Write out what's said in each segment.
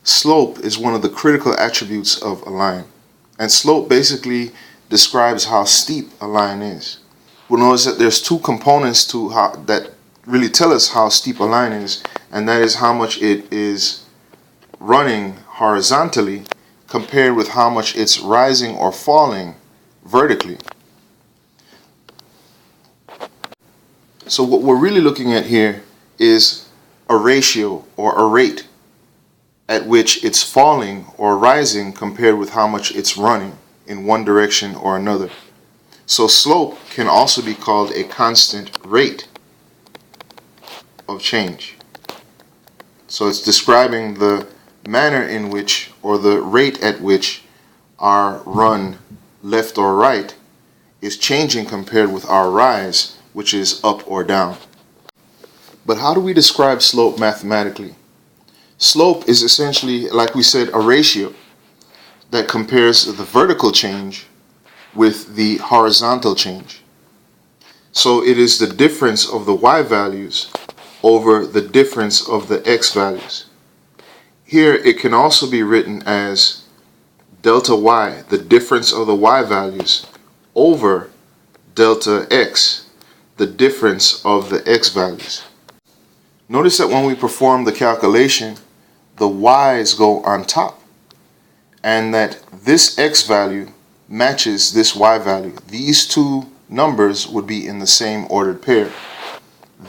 Slope is one of the critical attributes of a line, and slope basically describes how steep a line is. We'll notice that there's two components to that really tell us how steep a line is, and that is how much it is running horizontally compared with how much it's rising or falling vertically. So what we're really looking at here is a ratio or a rate at which it's falling or rising compared with how much it's running in one direction or another. So slope can also be called a constant rate of change. So it's describing the manner in which, or the rate at which, our run left or right is changing compared with our rise, which is up or down. But how do we describe slope mathematically? Slope is essentially, like we said, a ratio that compares the vertical change with the horizontal change. So it is the difference of the y values over the difference of the x values. Here it can also be written as delta y, the difference of the y values, over delta x, the difference of the x values. Notice that when we perform the calculation, the y's go on top, and that this x value matches this y value. These two numbers would be in the same ordered pair.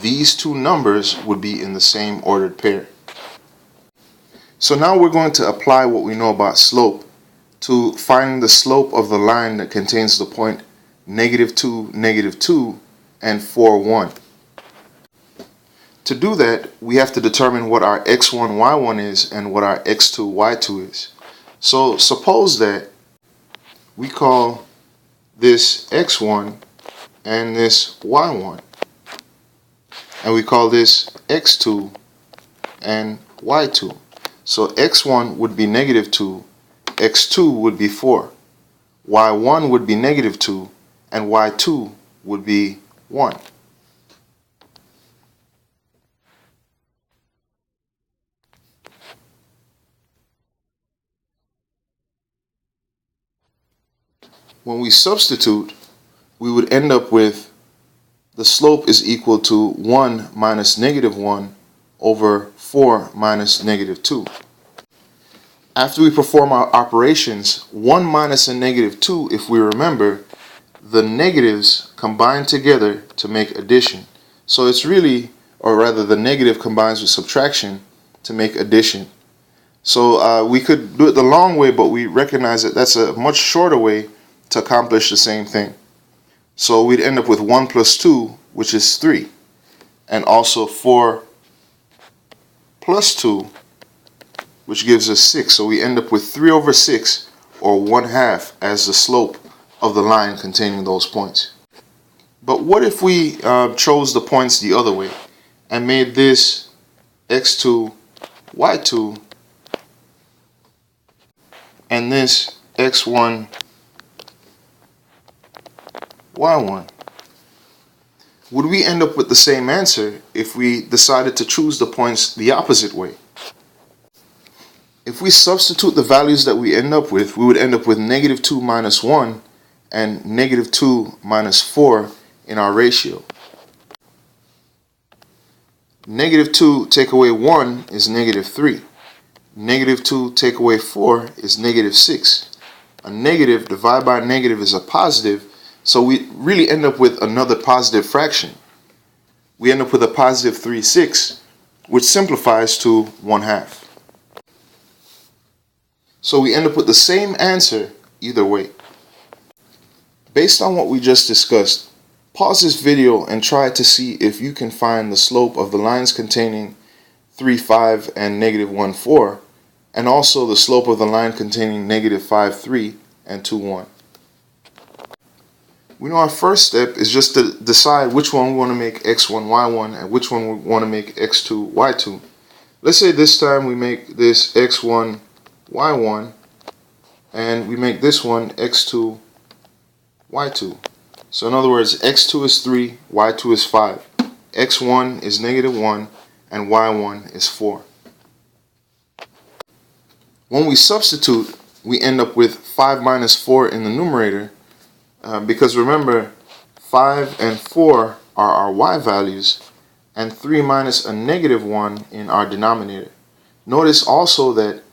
These two numbers would be in the same ordered pair. So now we're going to apply what we know about slope to find the slope of the line that contains the point -2, -2, and 4, 1. To do that, we have to determine what our x1, y1 is and what our x2, y2 is. So suppose that we call this x1 and this y1, and we call this x2 and y2. So x1 would be -2, x2 would be 4, y1 would be -2, and y2 would be 1. When we substitute, we would end up with the slope is equal to 1 minus -1 over 4 minus -2. After we perform our operations, 1 minus a -2, if we remember, the negatives combine together to make addition. So it's really, or rather the negative combines with subtraction to make addition. So we could do it the long way, but we recognize that that's a much shorter way to accomplish the same thing. So we'd end up with 1 plus 2, which is 3, and also 4 plus 2, which gives us 6. So we end up with 3 over 6, or 1/2, as the slope of the line containing those points. But what if we chose the points the other way and made this x2, y2, and this x1, y1? Would we end up with the same answer if we decided to choose the points the opposite way? If we substitute the values that we end up with, we would end up with -2 minus 1 and -2 minus 4 in our ratio. -2 take away 1 is -3. -2 take away 4 is -6. A negative divided by a negative is a positive, so we really end up with another positive fraction. We end up with a positive 3/6, which simplifies to 1/2. So we end up with the same answer either way. Based on what we just discussed, pause this video and try to see if you can find the slope of the lines containing 3, 5 and -1, 4, and also the slope of the line containing -5, 3 and 2, 1. We know our first step is just to decide which one we want to make x1, y1 and which one we want to make x2, y2. Let's say this time we make this x1, y1, and we make this one x2, y2. So in other words, x2 is 3, y2 is 5, x1 is -1, and y1 is 4. When we substitute, we end up with 5 minus 4 in the numerator, because remember, 5 and 4 are our y values, and 3 minus a negative 1 in our denominator. Notice also that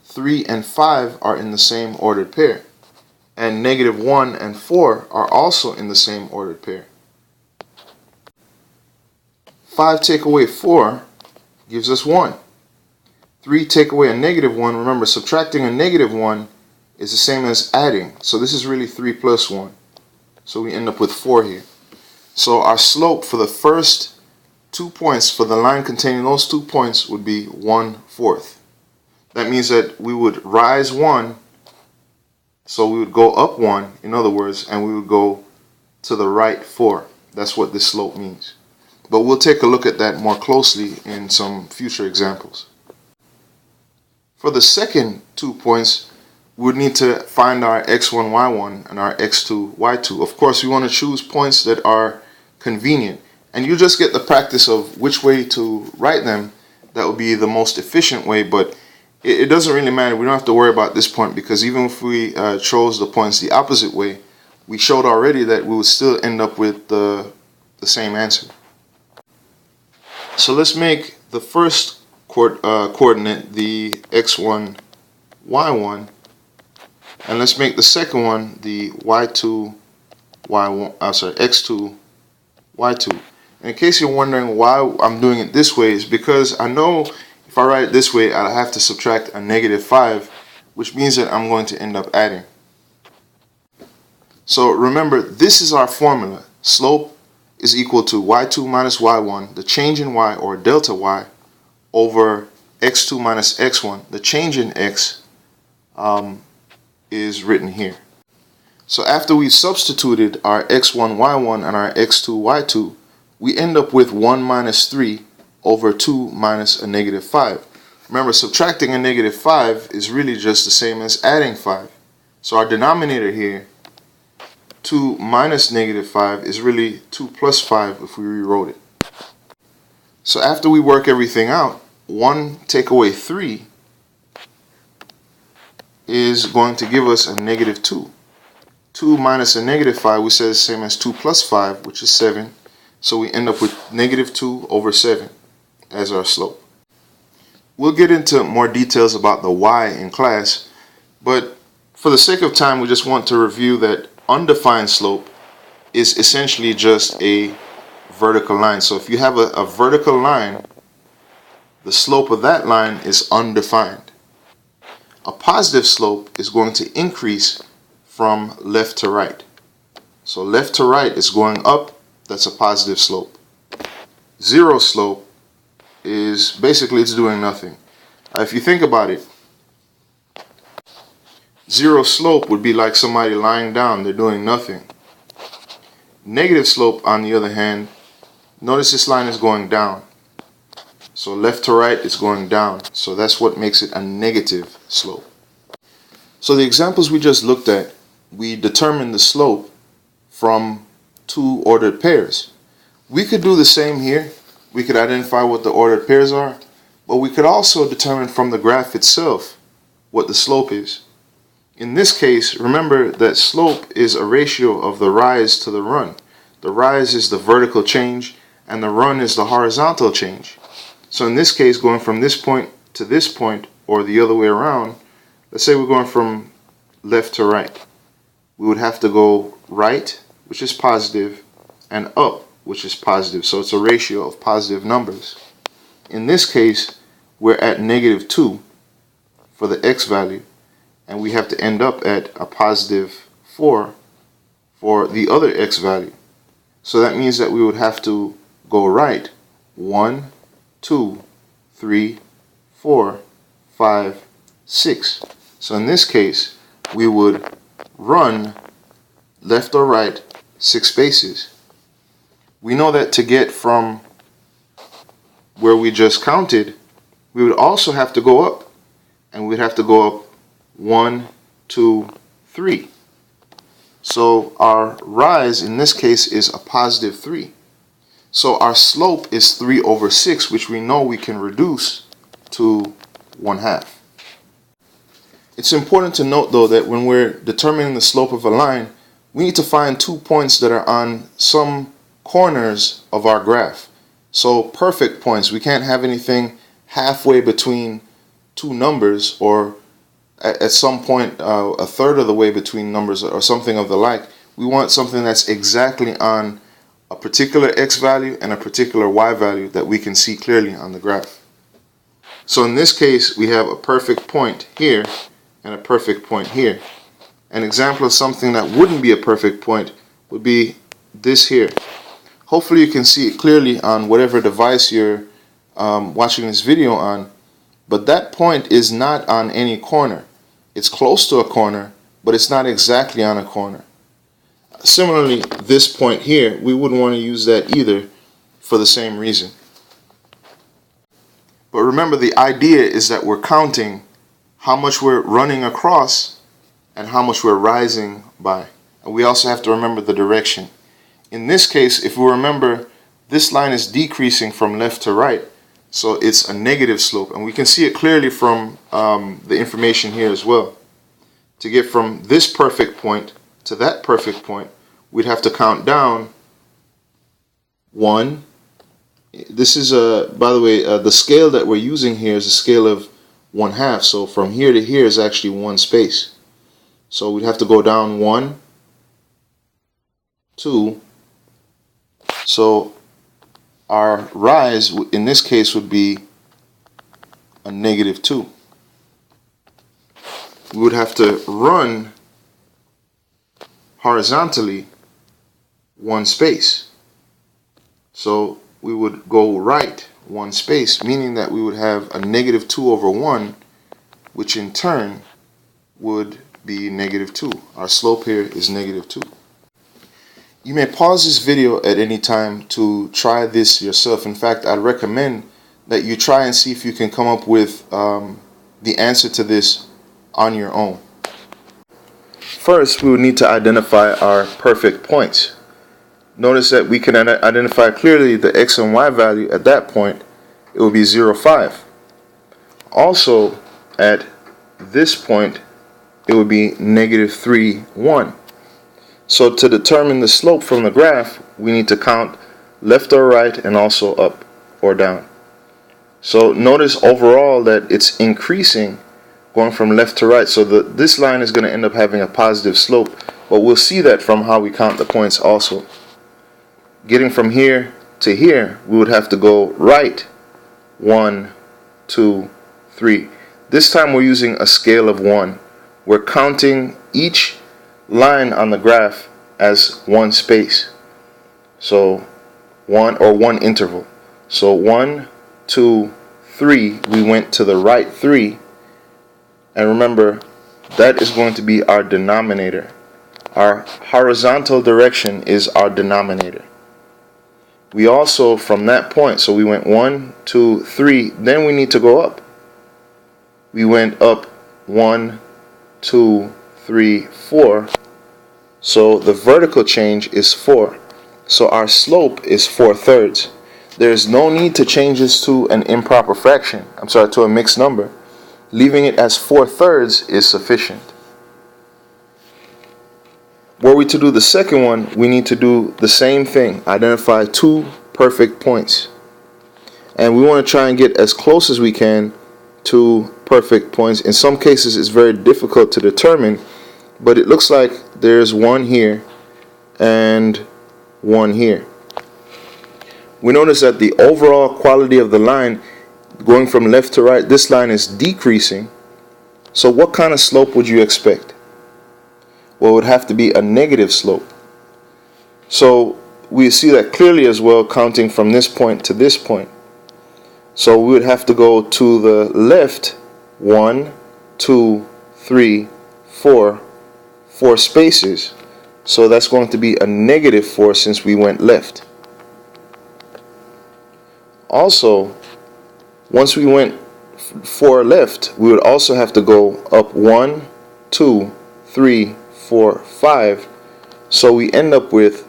3 and 5 are in the same ordered pair, and negative 1 and 4 are also in the same ordered pair. 5 take away 4 gives us 1. 3 take away a negative 1. Remember, subtracting a negative 1 is the same as adding. So this is really 3 plus 1. So we end up with 4 here. So our slope for the first 2 points, for the line containing those 2 points, would be 1/4. That means that we would rise 1, so we would go up 1, in other words, and we would go to the right 4. That's what this slope means. But we'll take a look at that more closely in some future examples. For the second 2 points, we would need to find our x1, y1 and our x2, y2. Of course, we want to choose points that are convenient, and you just get the practice of which way to write them. That would be the most efficient way, but it doesn't really matter. We don't have to worry about this point, because even if we chose the points the opposite way, we showed already that we would still end up with the same answer. So let's make the first coordinate the x1, y1, and let's make the second one the y2, y1, x2, y2. And in case you're wondering why I'm doing it this way, is because I know if I write it this way, I'll have to subtract a negative 5, which means that I'm going to end up adding. So remember, this is our formula. Slope is equal to y2 minus y1, the change in y, or delta y, over x2 minus x1, the change in x, is written here. So after we've substituted our x1, y1 and our x2, y2, we end up with 1 minus 3 over 2 minus a negative 5. Remember, subtracting a negative 5 is really just the same as adding 5. So our denominator here, 2 minus negative 5, is really 2 plus 5 if we rewrote it. So after we work everything out, 1 take away 3 is going to give us a negative 2. 2 minus a negative 5, we said the same as 2 plus 5, which is 7. So we end up with negative 2 over 7 as our slope. We'll get into more details about the y in class, but for the sake of time, we just want to review that undefined slope is essentially just a vertical line. So if you have a vertical line, the slope of that line is undefined. A positive slope is going to increase from left to right. So left to right is going up, that's a positive slope. Zero slope is basically it's doing nothing. If you think about it, zero slope would be like somebody lying down, they're doing nothing. Negative slope, on the other hand, notice this line is going down. So left to right is going down. So that's what makes it a negative slope. So the examples we just looked at, we determined the slope from 2 ordered pairs. We could do the same here. We could identify what the ordered pairs are, but we could also determine from the graph itself what the slope is. In this case, remember that slope is a ratio of the rise to the run. The rise is the vertical change, and the run is the horizontal change. So in this case, going from this point to this point, or the other way around, let's say we're going from left to right. We would have to go right, which is positive, and up, which is positive. So it's a ratio of positive numbers. In this case, we're at negative 2 for the x value, and we have to end up at a positive 4 for the other x value. So that means that we would have to go right 1, 2, 3, 4, 5, 6. So in this case, we would run left or right 6 spaces. We know that to get from where we just counted, we would also have to go up, and we'd have to go up 1, 2, 3. So our rise in this case is a positive 3. So our slope is 3 over 6, which we know we can reduce to 1/2. It's important to note though that when we're determining the slope of a line, we need to find 2 points that are on some corners of our graph. So perfect points, we can't have anything halfway between two numbers, or at some point a third of the way between numbers, or something of the like. We want something that's exactly on a particular x value and a particular y value that we can see clearly on the graph. So in this case, we have a perfect point here and a perfect point here. An example of something that wouldn't be a perfect point would be this here. Hopefully you can see it clearly on whatever device you're watching this video on, but that point is not on any corner. It's close to a corner, but it's not exactly on a corner. Similarly, this point here, we wouldn't want to use that either for the same reason. But remember, the idea is that we're counting how much we're running across and how much we're rising by. And we also have to remember the direction. In this case, if we remember, this line is decreasing from left to right, so it's a negative slope, and we can see it clearly from the information here as well. To get from this perfect point to that perfect point, we'd have to count down 1. This is by the way, the scale that we're using here is a scale of 1/2, so from here to here is actually one space. So we'd have to go down 1, 2. So our rise in this case would be a -2. We would have to run horizontally one space. So we would go right one space, meaning that we would have a -2/1, which in turn would be -2. Our slope here is -2. You may pause this video at any time to try this yourself. In fact, I'd recommend that you try and see if you can come up with the answer to this on your own. First, we would need to identify our perfect points. Notice that we can identify clearly the x and y value at that point. It would be 0, 5. Also, at this point, it would be -3, 1. So to determine the slope from the graph, we need to count left or right and also up or down. So notice overall that it's increasing, going from left to right. So this line is going to end up having a positive slope, but we'll see that from how we count the points also. Getting from here to here, we would have to go right 1, 2, 3. This time we're using a scale of 1. We're counting each line on the graph as one space. So one interval. So 1, 2, 3, we went to the right 3. And remember, that is going to be our denominator. Our horizontal direction is our denominator. We also, from that point, so we went 1, 2, 3, then we need to go up. We went up 1, 2, 3, 4. So the vertical change is 4. So our slope is 4/3. There's no need to change this to an improper fraction. To a mixed number. Leaving it as 4/3 is sufficient. Were we to do the second one, we need to do the same thing. Identify 2 perfect points. And we want to try and get as close as we can to perfect points. In some cases, it's very difficult to determine, but it looks like there's one here and one here. We notice that the overall quality of the line going from left to right, this line is decreasing. So what kind of slope would you expect? Well, it would have to be a negative slope. So we see that clearly as well, counting from this point to this point. So we would have to go to the left 1, 2, 3, 4 spaces. So that's going to be a -4 since we went left. Also, once we went 4 left, we would also have to go up 1, 2, 3, 4, 5. So we end up with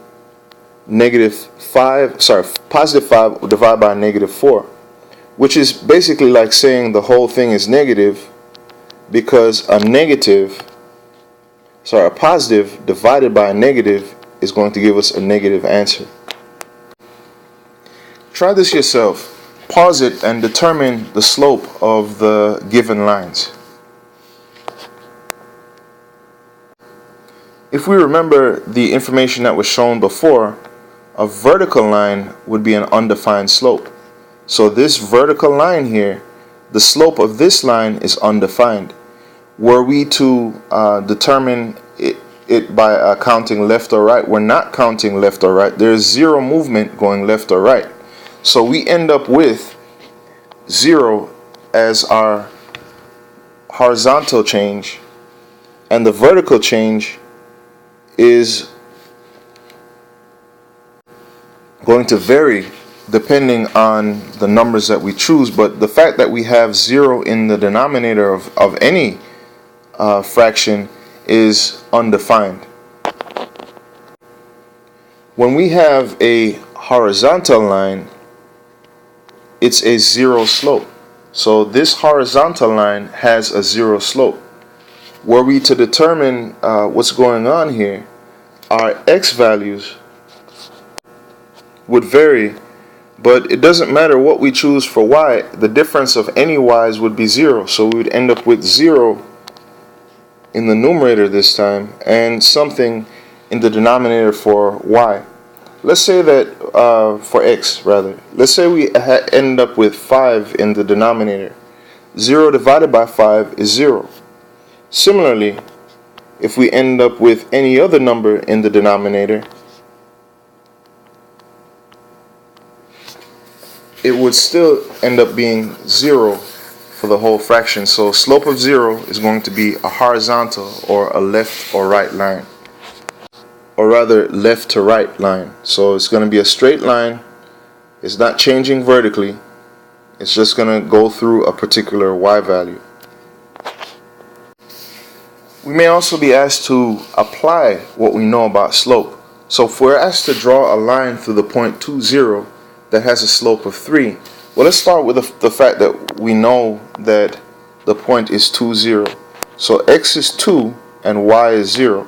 +5 divided by -4, which is basically like saying the whole thing is negative because a positive divided by a negative is going to give us a negative answer. Try this yourself. Pause it and determine the slope of the given lines. If we remember the information that was shown before, a vertical line would be an undefined slope. So this vertical line here, the slope of this line is undefined. Were we to determine it by counting left or right, we're not counting left or right. There's zero movement going left or right. So we end up with 0 as our horizontal change, and the vertical change is going to vary depending on the numbers that we choose. But the fact that we have 0 in the denominator of any fraction is undefined. When we have a horizontal line, it's a 0 slope. So this horizontal line has a 0 slope. Were we to determine what's going on here, our x values would vary, but it doesn't matter what we choose for y, the difference of any y's would be 0. So we would end up with 0 in the numerator this time and something in the denominator for y. Let's say that for x rather, let's say we end up with 5 in the denominator. 0 divided by 5 is 0. Similarly, if we end up with any other number in the denominator, it would still end up being 0 for the whole fraction. So slope of 0 is going to be a horizontal or a left or right line, or rather left to right line. So it's going to be a straight line. It's not changing vertically. It's just going to go through a particular y value. We may also be asked to apply what we know about slope. So if we're asked to draw a line through the point 2, 0 that has a slope of 3, well, let's start with the fact that we know that the point is 2, 0. So x is 2 and y is 0.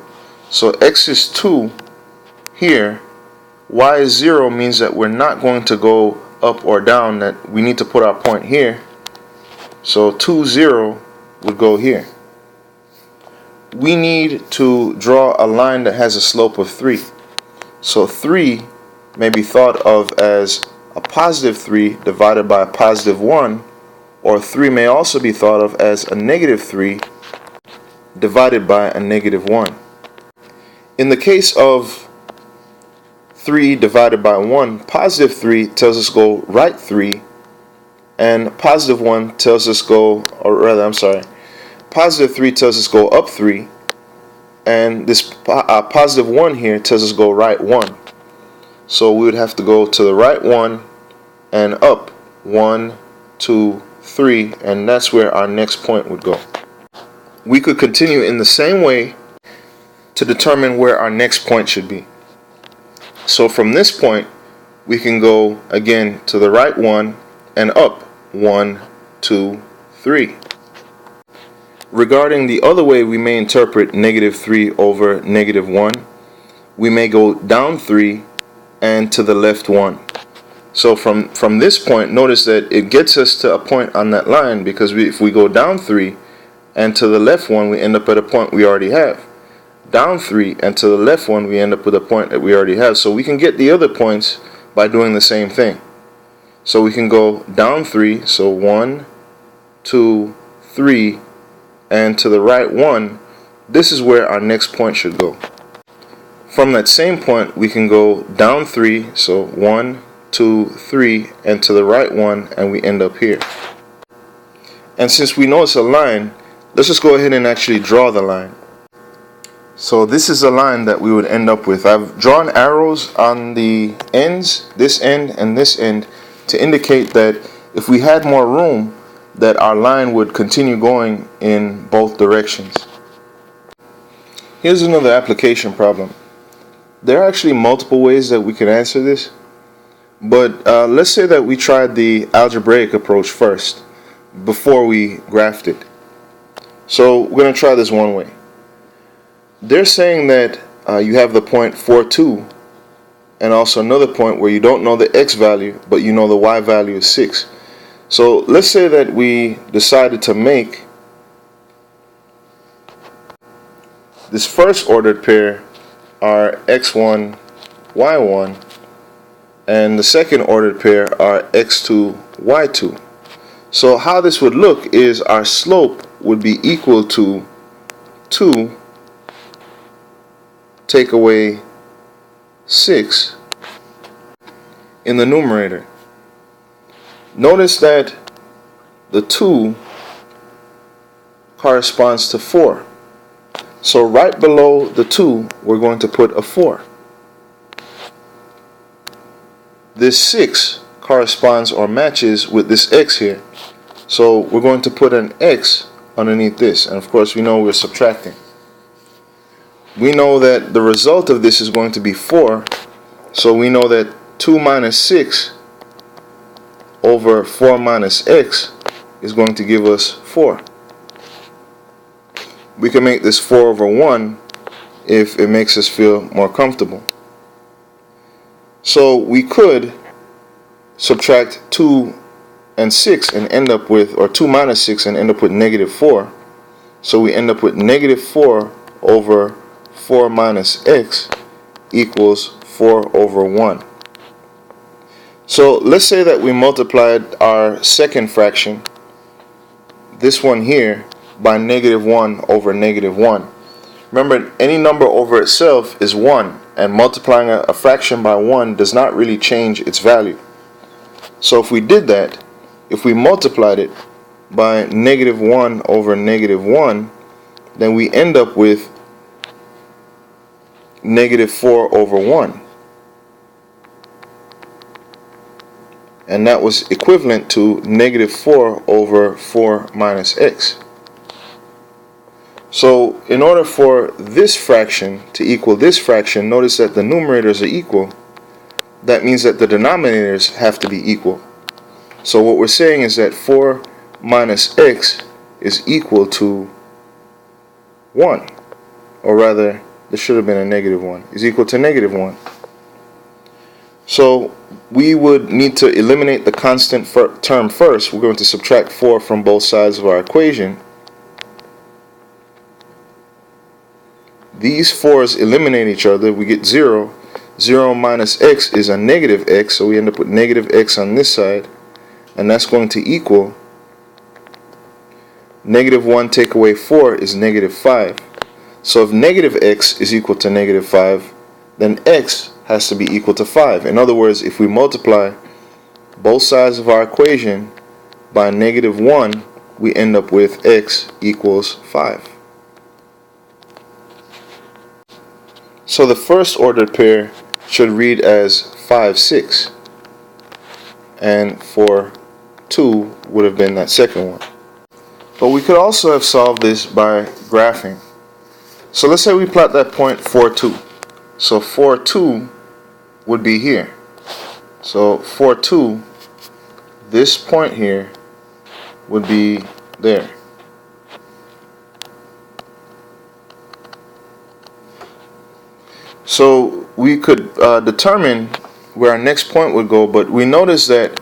So x is 2 here, y is 0 means that we're not going to go up or down, that we need to put our point here. So 2, 0 would go here. We need to draw a line that has a slope of 3. So 3 may be thought of as a positive 3 divided by a positive 1, or 3 may also be thought of as a negative 3 divided by a negative 1. In the case of 3 divided by 1, positive 3 tells us go right 3, and positive 1 tells us go, or rather, I'm sorry, positive 3 tells us go up 3, and this positive 1 here tells us go right 1. So we would have to go to the right 1 and up 1, 2, 3, and that's where our next point would go. We could continue in the same way to determine where our next point should be. So from this point, we can go again to the right 1 and up 1, 2, 3. Regarding the other way we may interpret negative 3 over negative 1, we may go down 3 and to the left 1. So from this point, notice that it gets us to a point on that line, because if we go down 3 and to the left 1, we end up at a point we already have. Down 3 and to the left 1, we end up with a point that we already have. So we can get the other points by doing the same thing. So we can go down 3, so 1, 2, 3, and to the right 1, this is where our next point should go. From that same point, we can go down 3, so 1, 2, 3, and to the right 1, and we end up here. And since we know it's a line, let's just go ahead and actually draw the line. So this is a line that we would end up with. I've drawn arrows on the ends, this end and this end, to indicate that if we had more room, that our line would continue going in both directions. Here's another application problem. There are actually multiple ways that we can answer this, but let's say that we tried the algebraic approach first before we graphed it. So we're going to try this one way. They're saying that you have the point 4, 2, and also another point where you don't know the x value, but you know the y value is 6. So let's say that we decided to make this first ordered pair our x1, y1, and the second ordered pair are x2, y2. So how this would look is our slope would be equal to 2 take away 6 in the numerator. Notice that the 2 corresponds to 4. So right below the 2 we're going to put a 4. This 6 corresponds or matches with this x here. So we're going to put an x underneath this, and of course we know we're subtracting. We know that the result of this is going to be 4, so we know that 2 minus 6 over 4 minus x is going to give us 4. We can make this 4 over 1 if it makes us feel more comfortable. So we could subtract 2 and 6 and end up with, or 2 minus 6 and end up with negative 4. So we end up with negative 4 over 4 minus x equals 4 over 1. So let's say that we multiplied our second fraction, this one here, by negative 1 over negative 1. Remember, any number over itself is 1, and multiplying a fraction by 1 does not really change its value. So if we did that, if we multiplied it by negative 1 over negative 1, then we end up with negative 4 over 1. And that was equivalent to negative 4 over 4 minus x. So in order for this fraction to equal this fraction, notice that the numerators are equal. That means that the denominators have to be equal. So what we're saying is that 4 minus x is equal to 1. Or rather, there should have been a negative 1. Is equal to negative 1. So we would need to eliminate the constant term first. We're going to subtract 4 from both sides of our equation. These 4's eliminate each other. We get 0. 0 minus x is a negative x, so we end up with negative x on this side. And that's going to equal negative 1 take away 4 is negative 5. So if negative x is equal to negative 5, then x has to be equal to 5. In other words, if we multiply both sides of our equation by negative 1, we end up with x equals 5. So the first ordered pair should read as 5, 6. And 4, 2 would have been that second one. But we could also have solved this by graphing. So let's say we plot that point 4, 2. So 4, 2 would be here. So 4, 2, this point here would be there. So we could determine where our next point would go, but we notice that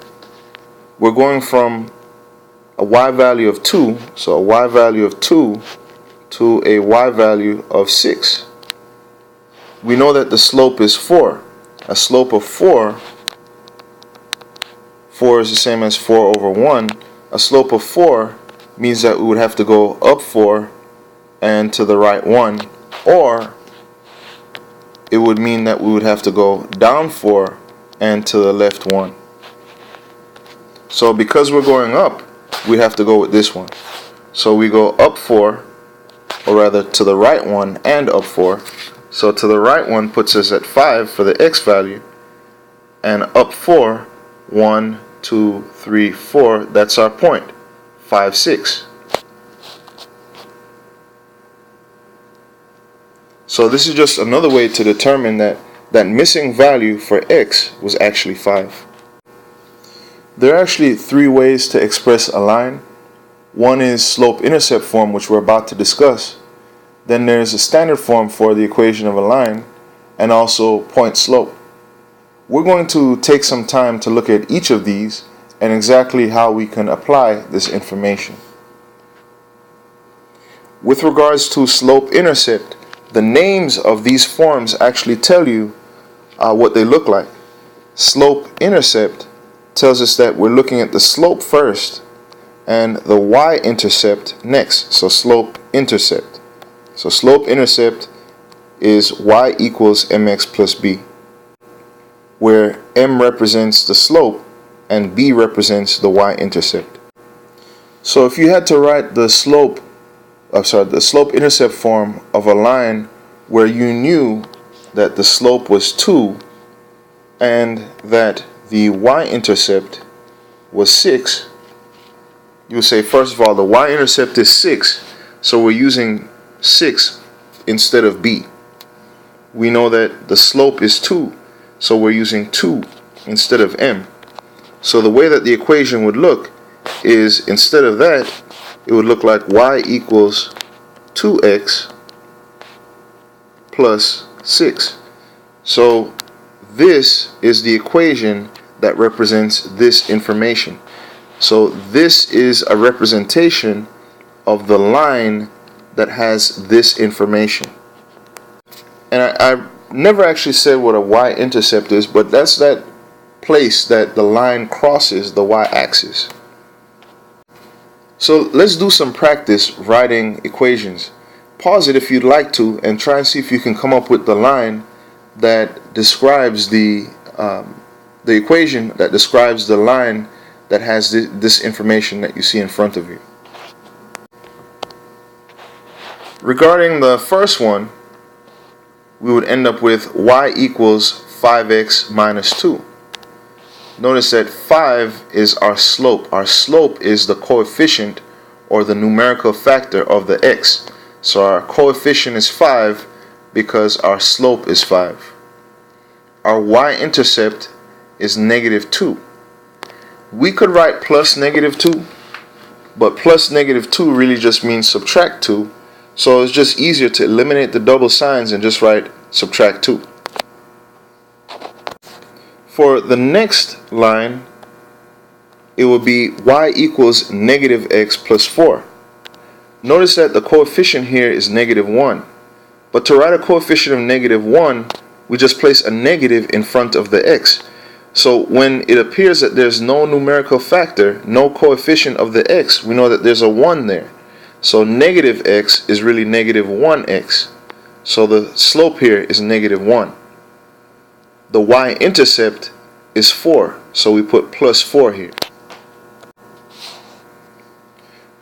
we're going from a y value of 2, so a y value of 2, to a y value of 6. We know that the slope is 4. A slope of 4 is the same as 4 over 1. A slope of 4 means that we would have to go up 4 and to the right 1, or it would mean that we would have to go down 4 and to the left 1. So because we're going up, we have to go with this one. So we go up 4, or rather to the right 1 and up 4. So to the right 1 puts us at 5 for the x value, and up 4, 1, 2, 3, 4, that's our point, 5, 6. So this is just another way to determine that that missing value for x was actually 5. There are actually 3 ways to express a line. One is slope-intercept form, which we're about to discuss. Then there's a standard form for the equation of a line, and also point slope. We're going to take some time to look at each of these and exactly how we can apply this information. With regards to slope-intercept, the names of these forms actually tell you what they look like. Slope-intercept tells us that we're looking at the slope first and the y-intercept next. So slope-intercept. So slope-intercept is y equals mx plus b, where m represents the slope and b represents the y-intercept. So if you had to write the slope-intercept form of a line where you knew that the slope was 2 and that the y-intercept was 6, you would say, first of all, the y-intercept is 6, so we're using 6 instead of b. We know that the slope is 2, so we're using 2 instead of m. So the way that the equation would look is, instead of that, it would look like y equals 2x plus 6. So this is the equation that represents this information. So this is a representation of the line that has this information. And I never actually said what a y-intercept is, but that's that place that the line crosses the y-axis. So let's do some practice writing equations. Pause it if you'd like to and try and see if you can come up with the line that describes the equation that describes the line that has this information that you see in front of you. Regarding the first one, we would end up with y equals 5x minus 2. Notice that 5 is our slope. Our slope is the coefficient or the numerical factor of the x. So our coefficient is 5 because our slope is 5. Our y-intercept is negative 2. We could write plus negative 2, but plus negative 2 really just means subtract 2. So it's just easier to eliminate the double signs and just write subtract 2. For the next line, it will be y equals negative x plus 4. Notice that the coefficient here is negative 1. But to write a coefficient of negative 1, we just place a negative in front of the x. So when it appears that there's no numerical factor, no coefficient of the x, we know that there's a 1 there. So negative x is really negative 1x. So the slope here is negative 1. The y-intercept is 4, so we put plus 4 here.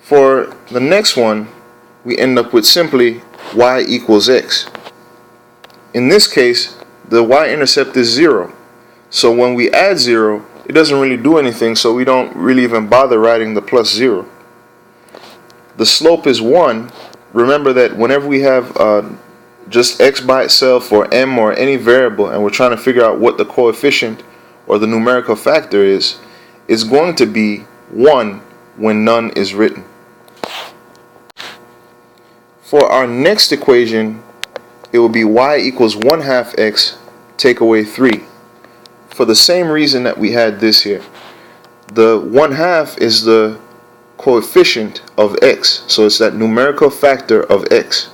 For the next one, we end up with simply y equals x. In this case, the y-intercept is 0. So when we add 0, it doesn't really do anything, so we don't really even bother writing the plus 0. The slope is 1. Remember that whenever we have just x by itself or m or any variable and we're trying to figure out what the coefficient or the numerical factor is, it's going to be 1 when none is written. For our next equation, it will be y equals 1/2 x take away 3. For the same reason that we had this here. The 1/2 is the coefficient of x, so it's that numerical factor of x.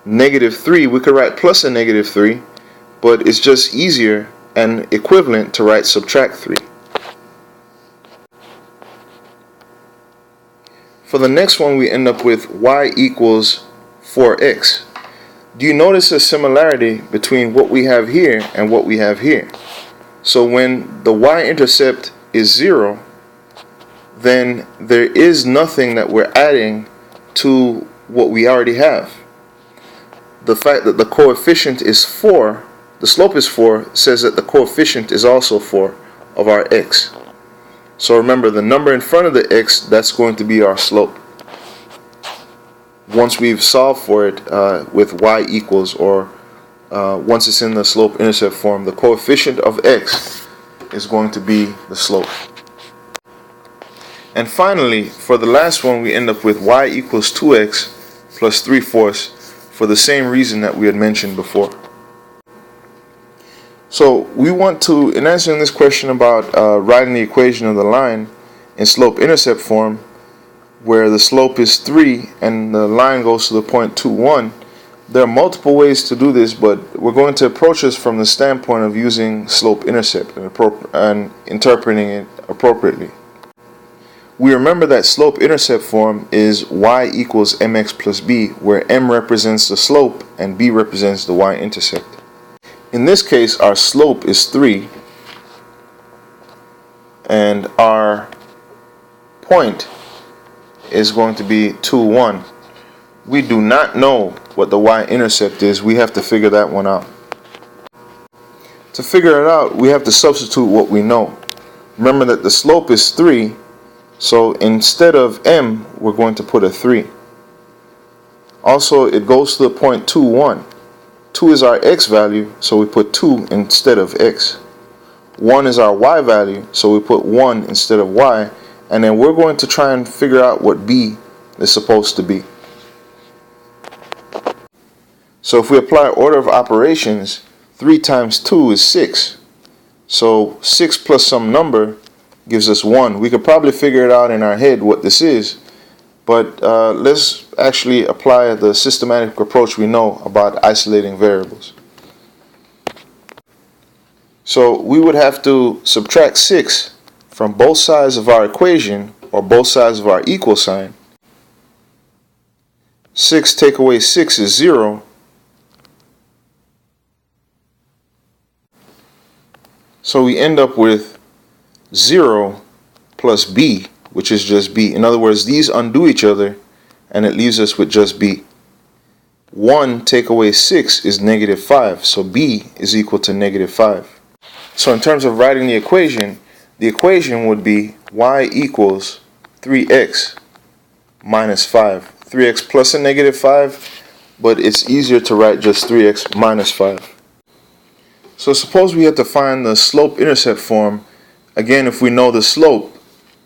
Negative 3, we could write plus a negative 3, but it's just easier and equivalent to write subtract 3. For the next one, we end up with y equals 4x. Do you notice a similarity between what we have here and what we have here? So when the y-intercept is 0, then there is nothing that we're adding to what we already have. The fact that the coefficient is 4, the slope is 4, says that the coefficient is also 4 of our x. So remember, the number in front of the x, that's going to be our slope. Once we've solved for it with y equals, or once it's in the slope-intercept form, the coefficient of x is going to be the slope. And finally, for the last one, we end up with y equals 2x plus 3/4 for the same reason that we had mentioned before. So we want to, in answering this question about writing the equation of the line in slope-intercept form, where the slope is 3 and the line goes to the point 2, 1, there are multiple ways to do this, but we're going to approach this from the standpoint of using slope-intercept and interpreting it appropriately. We remember that slope-intercept form is y equals mx plus b, where m represents the slope and b represents the y-intercept. In this case, our slope is 3 and our point is going to be 2, 1. We do not know what the y-intercept is. We have to figure that one out. To figure it out, we have to substitute what we know. Remember that the slope is 3, so instead of m, we're going to put a 3. Also, it goes to the point 2, 1. 2 is our x value, so we put 2 instead of x. 1 is our y value, so we put 1 instead of y. And then we're going to try and figure out what b is supposed to be. So if we apply order of operations, 3 times 2 is 6. So 6 plus some number gives us 1. We could probably figure it out in our head what this is, but let's actually apply the systematic approach we know about isolating variables. So we would have to subtract 6 from both sides of our equation, or both sides of our equal sign. 6 take away 6 is 0. So we end up with 0 plus b, which is just b. In other words, these undo each other and it leaves us with just b. 1 take away 6 is negative 5, so b is equal to negative 5. So in terms of writing the equation would be y equals 3x minus 5. 3x plus a negative 5, but it's easier to write just 3x minus 5. So suppose we had to find the slope-intercept form, again if we know the slope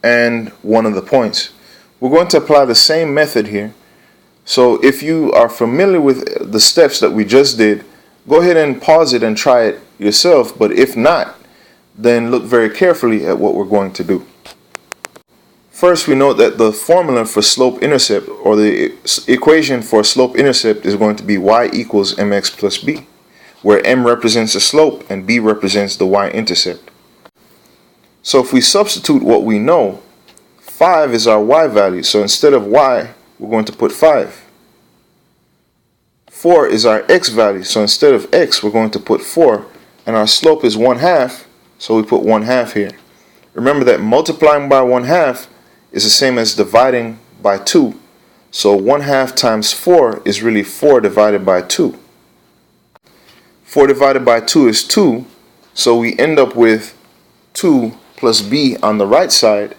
and one of the points. We're going to apply the same method here. So if you are familiar with the steps that we just did, go ahead and pause it and try it yourself, but if not, then look very carefully at what we're going to do. First, we note that the formula for slope-intercept, or the equation for slope-intercept, is going to be y equals mx plus b, where m represents the slope and b represents the y-intercept. So if we substitute what we know, 5 is our y value, so instead of y, we're going to put 5. 4 is our x value, so instead of x, we're going to put 4, and our slope is 1/2, so we put 1/2 here. Remember that multiplying by 1/2 is the same as dividing by 2, so 1/2 times 4 is really 4 divided by 2. 4 divided by 2 is 2, so we end up with 2 plus b on the right side,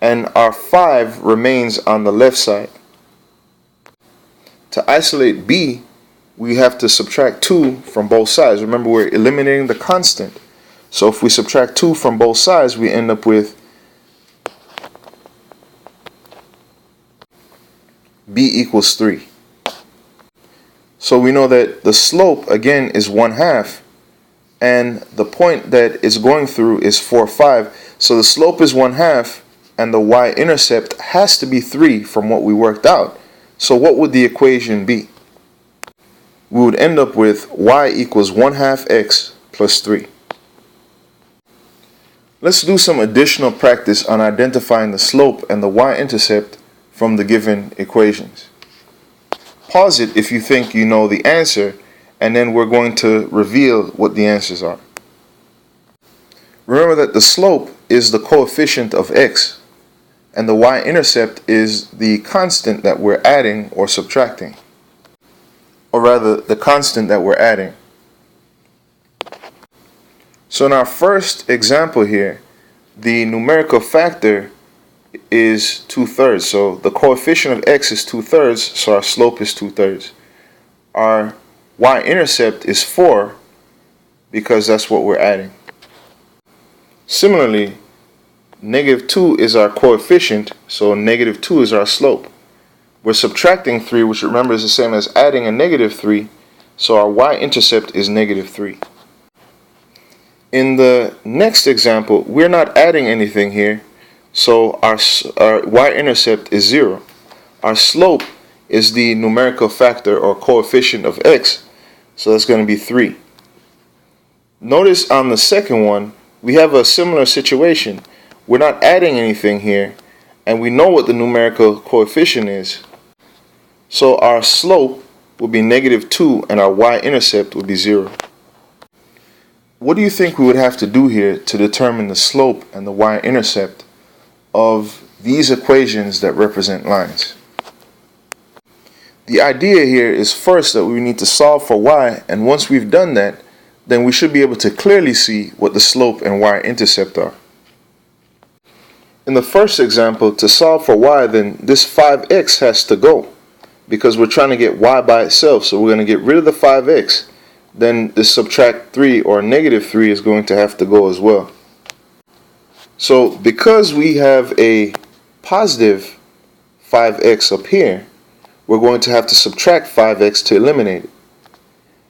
and our 5 remains on the left side. To isolate b, we have to subtract 2 from both sides. Remember, we're eliminating the constant. So if we subtract 2 from both sides, we end up with b equals 3. So we know that the slope, again, is 1/2, and the point that it's going through is 4, 5. So the slope is 1/2, and the y-intercept has to be 3 from what we worked out. So what would the equation be? We would end up with y equals 1/2 x plus 3. Let's do some additional practice on identifying the slope and the y-intercept from the given equations. Pause it if you think you know the answer, and then we're going to reveal what the answers are. Remember that the slope is the coefficient of x, and the y-intercept is the constant that we're adding or subtracting, or rather the constant that we're adding. So in our first example here, the numerical factor is 2/3. So the coefficient of x is 2/3, so our slope is 2/3. Our y-intercept is 4 because that's what we're adding. Similarly, Negative 2 is our coefficient, so negative 2 is our slope. We're subtracting 3, which remember is the same as adding a negative 3, so our y-intercept is negative 3. In the next example, we're not adding anything here, so our y-intercept is 0. Our slope is the numerical factor or coefficient of x, so that's going to be 3. Notice on the second one, we have a similar situation. We're not adding anything here, and we know what the numerical coefficient is. So our slope will be negative 2 and our y-intercept will be 0. What do you think we would have to do here to determine the slope and the y-intercept of these equations that represent lines? The idea here is first that we need to solve for y, and once we've done that, then we should be able to clearly see what the slope and y-intercept are. In the first example, to solve for y, then this 5x has to go, because we're trying to get y by itself, so we're going to get rid of the 5x. Then the subtract 3 or negative 3 is going to have to go as well. So because we have a positive 5x up here, we're going to have to subtract 5x to eliminate it.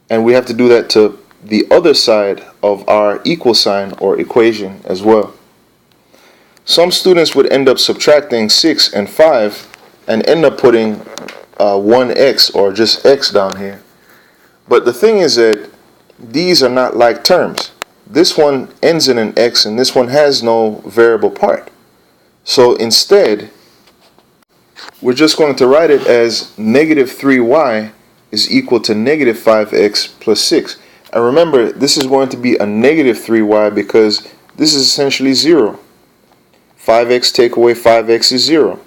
And we have to do that to the other side of our equal sign or equation as well. Some students would end up subtracting 6 and 5 and end up putting 1x or just x down here. But the thing is that these are not like terms. This one ends in an x and this one has no variable part. So instead, we're just going to write it as negative 3y is equal to negative 5x plus 6. And remember, this is going to be a negative 3y because this is essentially 0. 5x take away 5x is 0.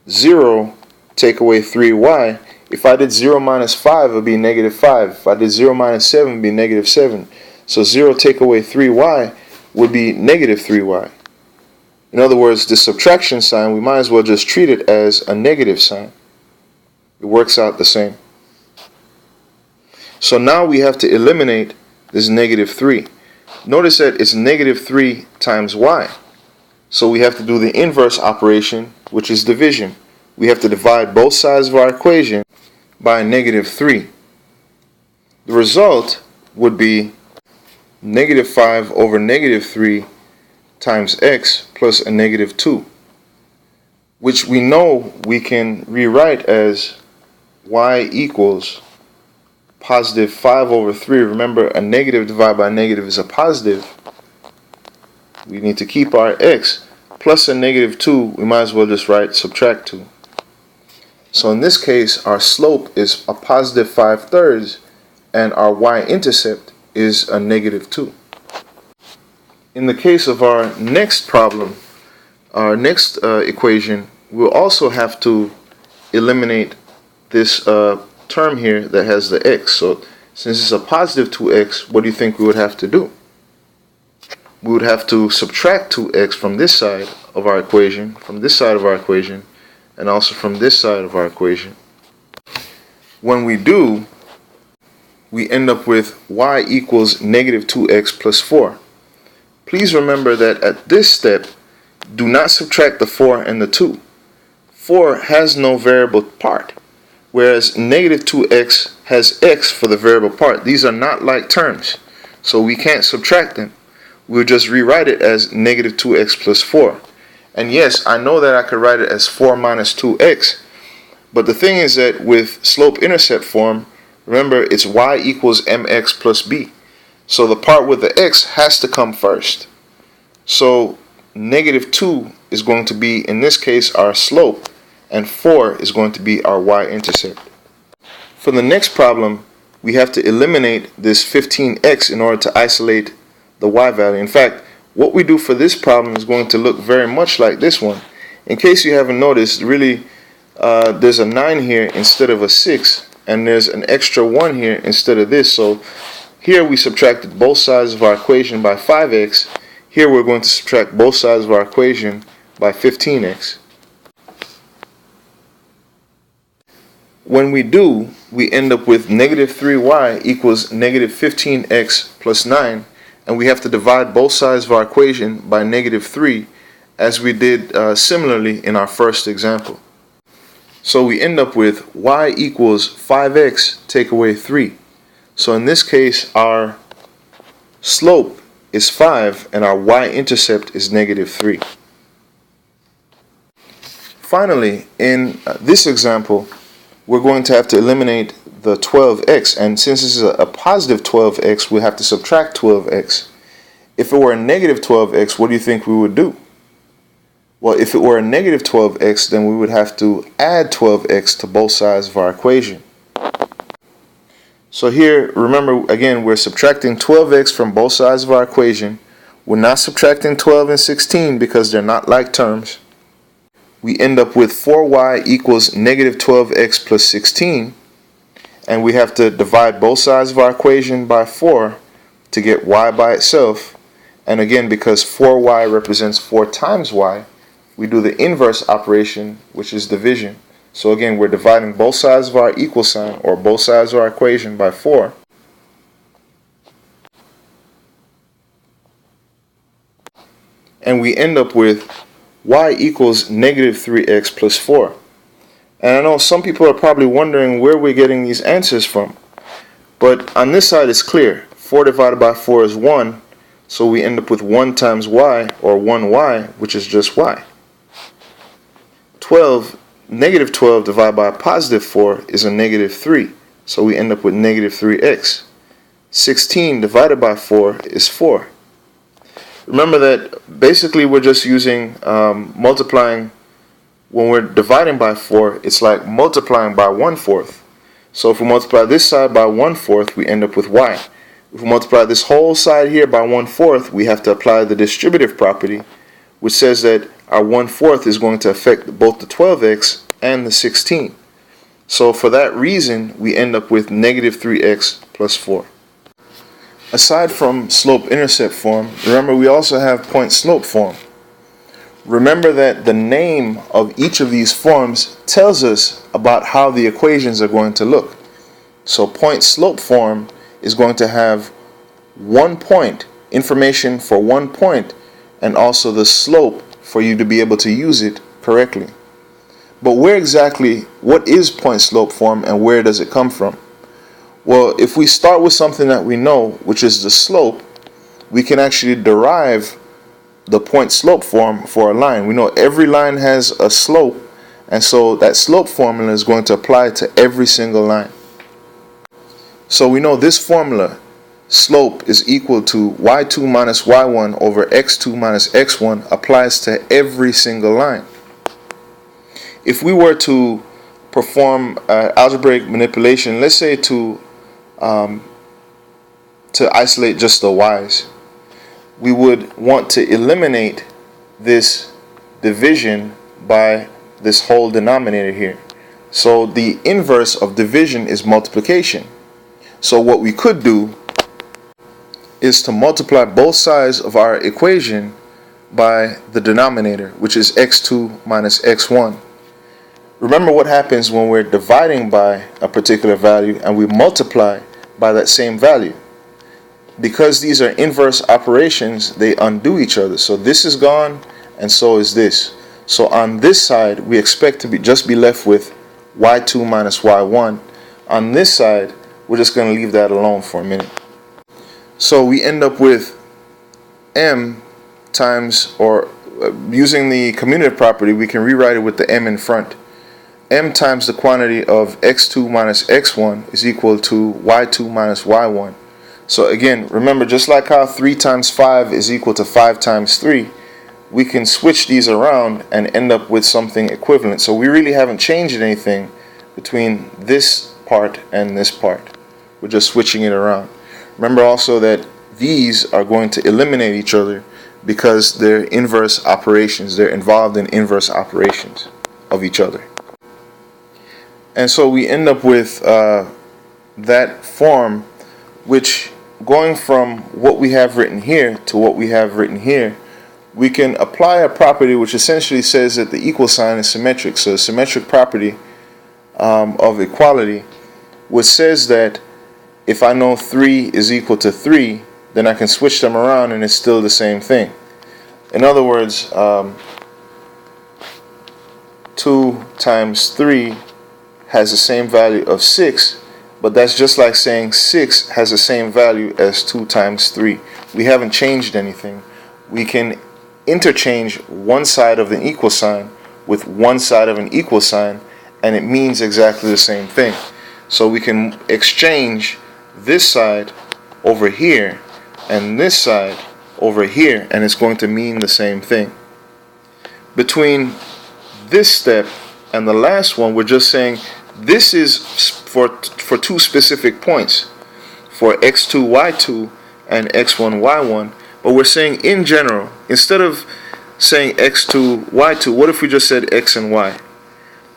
0 take away 3y. If I did 0 minus 5, it would be negative 5. If I did 0 minus 7, it would be negative 7. So 0 take away 3y would be negative 3y. In other words, the subtraction sign, we might as well just treat it as a negative sign. It works out the same. So now we have to eliminate this negative 3. Notice that it's negative 3 times y. So we have to do the inverse operation, which is division. We have to divide both sides of our equation by negative 3. The result would be negative 5 over negative 3 times x plus a negative 2, which we know we can rewrite as y equals positive 5 over 3. Remember, a negative divided by a negative is a positive. We need to keep our x plus a negative 2. We might as well just write subtract 2. So in this case, our slope is a positive 5/3 and our y-intercept is a negative 2. In the case of our next problem, our next equation, we'll also have to eliminate this term here that has the x. So since it's a positive 2x, what do you think we would have to do? We would have to subtract 2x from this side of our equation, and also from this side of our equation. When we do, we end up with y equals negative 2x plus 4. Please remember that at this step, do not subtract the 4 and the 2. 4 has no variable part, whereas negative 2x has x for the variable part. These are not like terms, so we can't subtract them. We'll just rewrite it as negative 2x plus 4. And yes, I know that I could write it as 4 minus 2x, but the thing is that with slope-intercept form, remember it's y equals mx plus b. So the part with the x has to come first. So negative 2 is going to be, in this case, our slope, and 4 is going to be our y-intercept. For the next problem, we have to eliminate this 15x in order to isolate the y value. In fact, what we do for this problem is going to look very much like this one. In case you haven't noticed, really, there's a 9 here instead of a 6, and there's an extra 1 here instead of this. So here we subtracted both sides of our equation by 5x. Here we're going to subtract both sides of our equation by 15x. When we do, we end up with negative 3y equals negative 15x plus 9, and we have to divide both sides of our equation by negative 3 as we did similarly in our first example. So we end up with y equals 5x take away 3. So in this case, our slope is 5 and our y-intercept is negative 3. Finally, in this example, we're going to have to eliminate the 12x, and since this is a positive 12x, we have to subtract 12x. If it were a negative 12x, what do you think we would do? Well, if it were a negative 12x, then we would have to add 12x to both sides of our equation. So here, remember, again, we're subtracting 12x from both sides of our equation. We're not subtracting 12 and 16 because they're not like terms. We end up with 4y equals negative 12x plus 16. And we have to divide both sides of our equation by 4 to get y by itself. And again, because 4y represents 4 times y, we do the inverse operation, which is division. So again, we're dividing both sides of our equal sign, or both sides of our equation, by 4. And we end up with y equals negative 3x plus 4. And I know some people are probably wondering where we're getting these answers from. But on this side it's clear. 4 divided by 4 is 1. So we end up with 1 times y, or 1y, which is just y. Negative 12 divided by a positive 4 is a negative 3. So we end up with negative 3x. 16 divided by 4 is 4. Remember that basically we're just using multiplying. When we're dividing by 4, it's like multiplying by 1/4. So if we multiply this side by 1/4, we end up with y. If we multiply this whole side here by 1/4, we have to apply the distributive property, which says that our 1/4 is going to affect both the 12x and the 16. So for that reason, we end up with negative 3x plus 4. Aside from slope-intercept form, remember we also have point-slope form. Remember that the name of each of these forms tells us about how the equations are going to look. So point-slope form is going to have 1 point, information for 1 point, and also the slope for you to be able to use it correctly. But what is point-slope form and where does it come from? Well, if we start with something that we know, which is the slope, we can actually derive the point-slope form for a line. We know every line has a slope, and so that slope formula is going to apply to every single line. So we know this formula, slope is equal to y2 minus y1 over x2 minus x1, applies to every single line. If we were to perform algebraic manipulation, let's say to isolate just the y's, we would want to eliminate this division by this whole denominator here. So the inverse of division is multiplication. So what we could do is to multiply both sides of our equation by the denominator, which is x2 minus x1. Remember what happens when we're dividing by a particular value and we multiply by that same value. Because these are inverse operations, they undo each other. So this is gone and so is this. So on this side, we expect to just be left with y2 minus y1. On this side, we're just going to leave that alone for a minute. So we end up with m times, or using the commutative property, we can rewrite it with the m in front. M times the quantity of x2 minus x1 is equal to y2 minus y1. So again, remember, just like how 3 times 5 is equal to 5 times 3, we can switch these around and end up with something equivalent. So we really haven't changed anything between this part and this part. We're just switching it around. Remember also that these are going to eliminate each other because they're inverse operations. They're involved in inverse operations of each other. And so we end up with that form, which, going from what we have written here to what we have written here, we can apply a property which essentially says that the equal sign is symmetric. So a symmetric property of equality, which says that if I know 3 is equal to 3, then I can switch them around and it's still the same thing. In other words, 2 times 3 has the same value of 6, but that's just like saying 6 has the same value as 2 times 3. We haven't changed anything. We can interchange one side of an equal sign with one side of an equal sign, and it means exactly the same thing. So we can exchange this side over here and this side over here, and it's going to mean the same thing. Between this step and the last one, we're just saying this is for two specific points, for x2, y2 and x1, y1, but we're saying in general, instead of saying x2, y2, what if we just said x and y?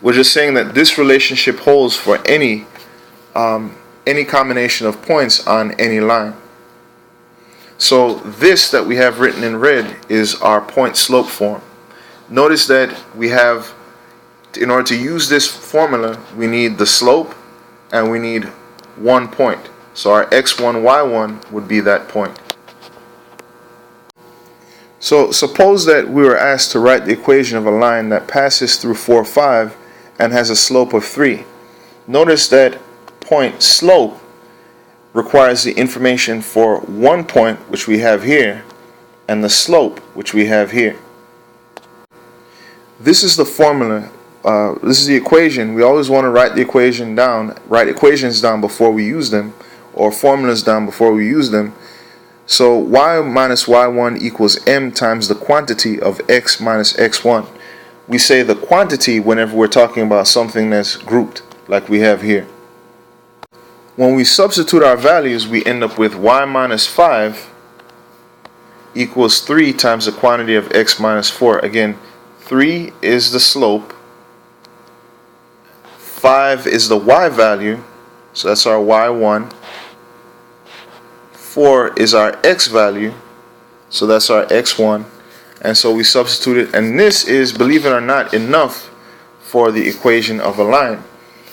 We're just saying that this relationship holds for any combination of points on any line. So this that we have written in red is our point slope form. Notice that we have, in order to use this formula, we need the slope and we need 1 point. So our x1, y1 would be that point. So suppose that we were asked to write the equation of a line that passes through 4, 5 and has a slope of 3. Notice that point slope requires the information for 1 point, which we have here, and the slope, which we have here. This is the formula. This is the equation. We always want to write equations down before we use them, or formulas down before we use them. So y minus y1 equals m times the quantity of x minus x1. We say the quantity whenever we're talking about something that's grouped, like we have here. When we substitute our values, we end up with y minus 5 equals 3 times the quantity of x minus 4. Again, 3 is the slope, 5 is the y value, so that's our y1, 4 is our x value, so that's our x1, and so we substitute it, and this is, believe it or not, enough for the equation of a line.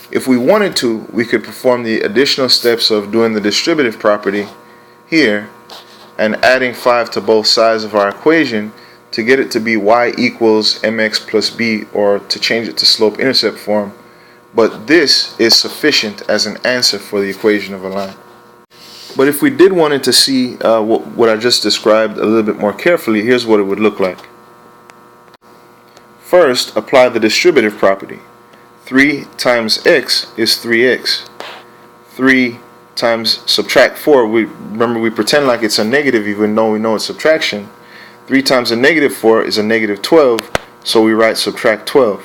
If we wanted to, we could perform the additional steps of doing the distributive property here and adding 5 to both sides of our equation to get it to be y equals mx plus b, or to change it to slope-intercept form. But this is sufficient as an answer for the equation of a line. But if we did wanted to see what I just described a little bit more carefully, here's what it would look like. First, apply the distributive property. 3 times x is 3x. 3 times subtract 4, remember we pretend like it's a negative even though we know it's subtraction. 3 times a negative 4 is a negative 12, so we write subtract 12.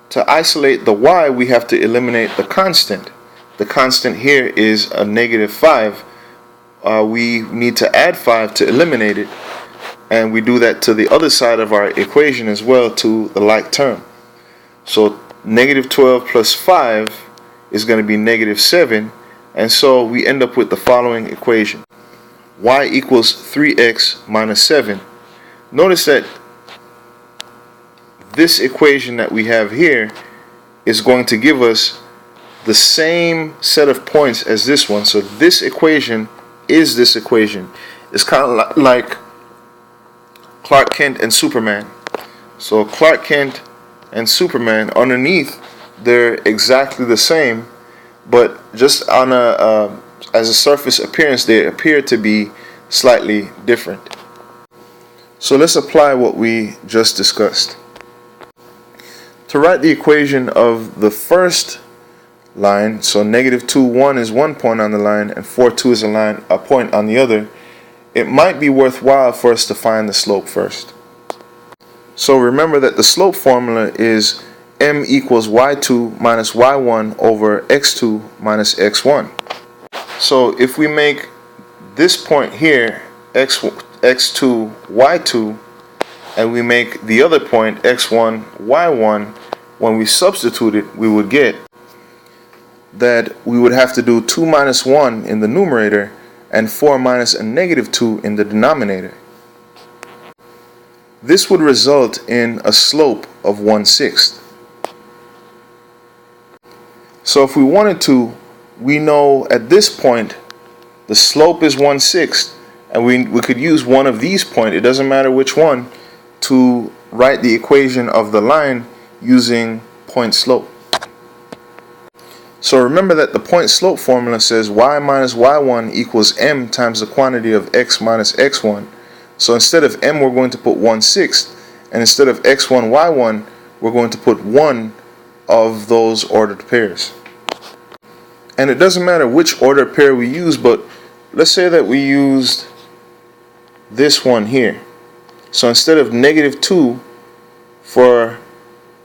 To isolate the y, we have to eliminate the constant. The constant here is a negative 5. We need to add 5 to eliminate it, and we do that to the other side of our equation as well, to the like term. So negative 12 plus 5 is going to be negative 7, and so we end up with the following equation. Y equals 3x minus 7. Notice that this equation that we have here is going to give us the same set of points as this one. So this equation is this equation. It's kind of like Clark Kent and Superman. So Clark Kent and Superman, underneath they're exactly the same, but just on as a surface appearance they appear to be slightly different. So let's apply what we just discussed. To write the equation of the first line, so negative 2, 1 is 1 point on the line and 4, 2 is a point on the other, it might be worthwhile for us to find the slope first. So remember that the slope formula is m equals y2 minus y1 over x2 minus x1. So if we make this point here x2, y2, and we make the other point x1, y1, when we substitute it, we would get that we would have to do 2 minus 1 in the numerator and 4 minus a negative 2 in the denominator. This would result in a slope of 1/6. So if we wanted to, we know at this point the slope is 1/6, And we could use one of these points, it doesn't matter which one, to write the equation of the line using point slope. So remember that the point slope formula says y minus y1 equals m times the quantity of x minus x1. So instead of m, we're going to put 1/6, and instead of x1, y1, we're going to put one of those ordered pairs. And it doesn't matter which ordered pair we use, but let's say that we used this one here. So instead of -2 for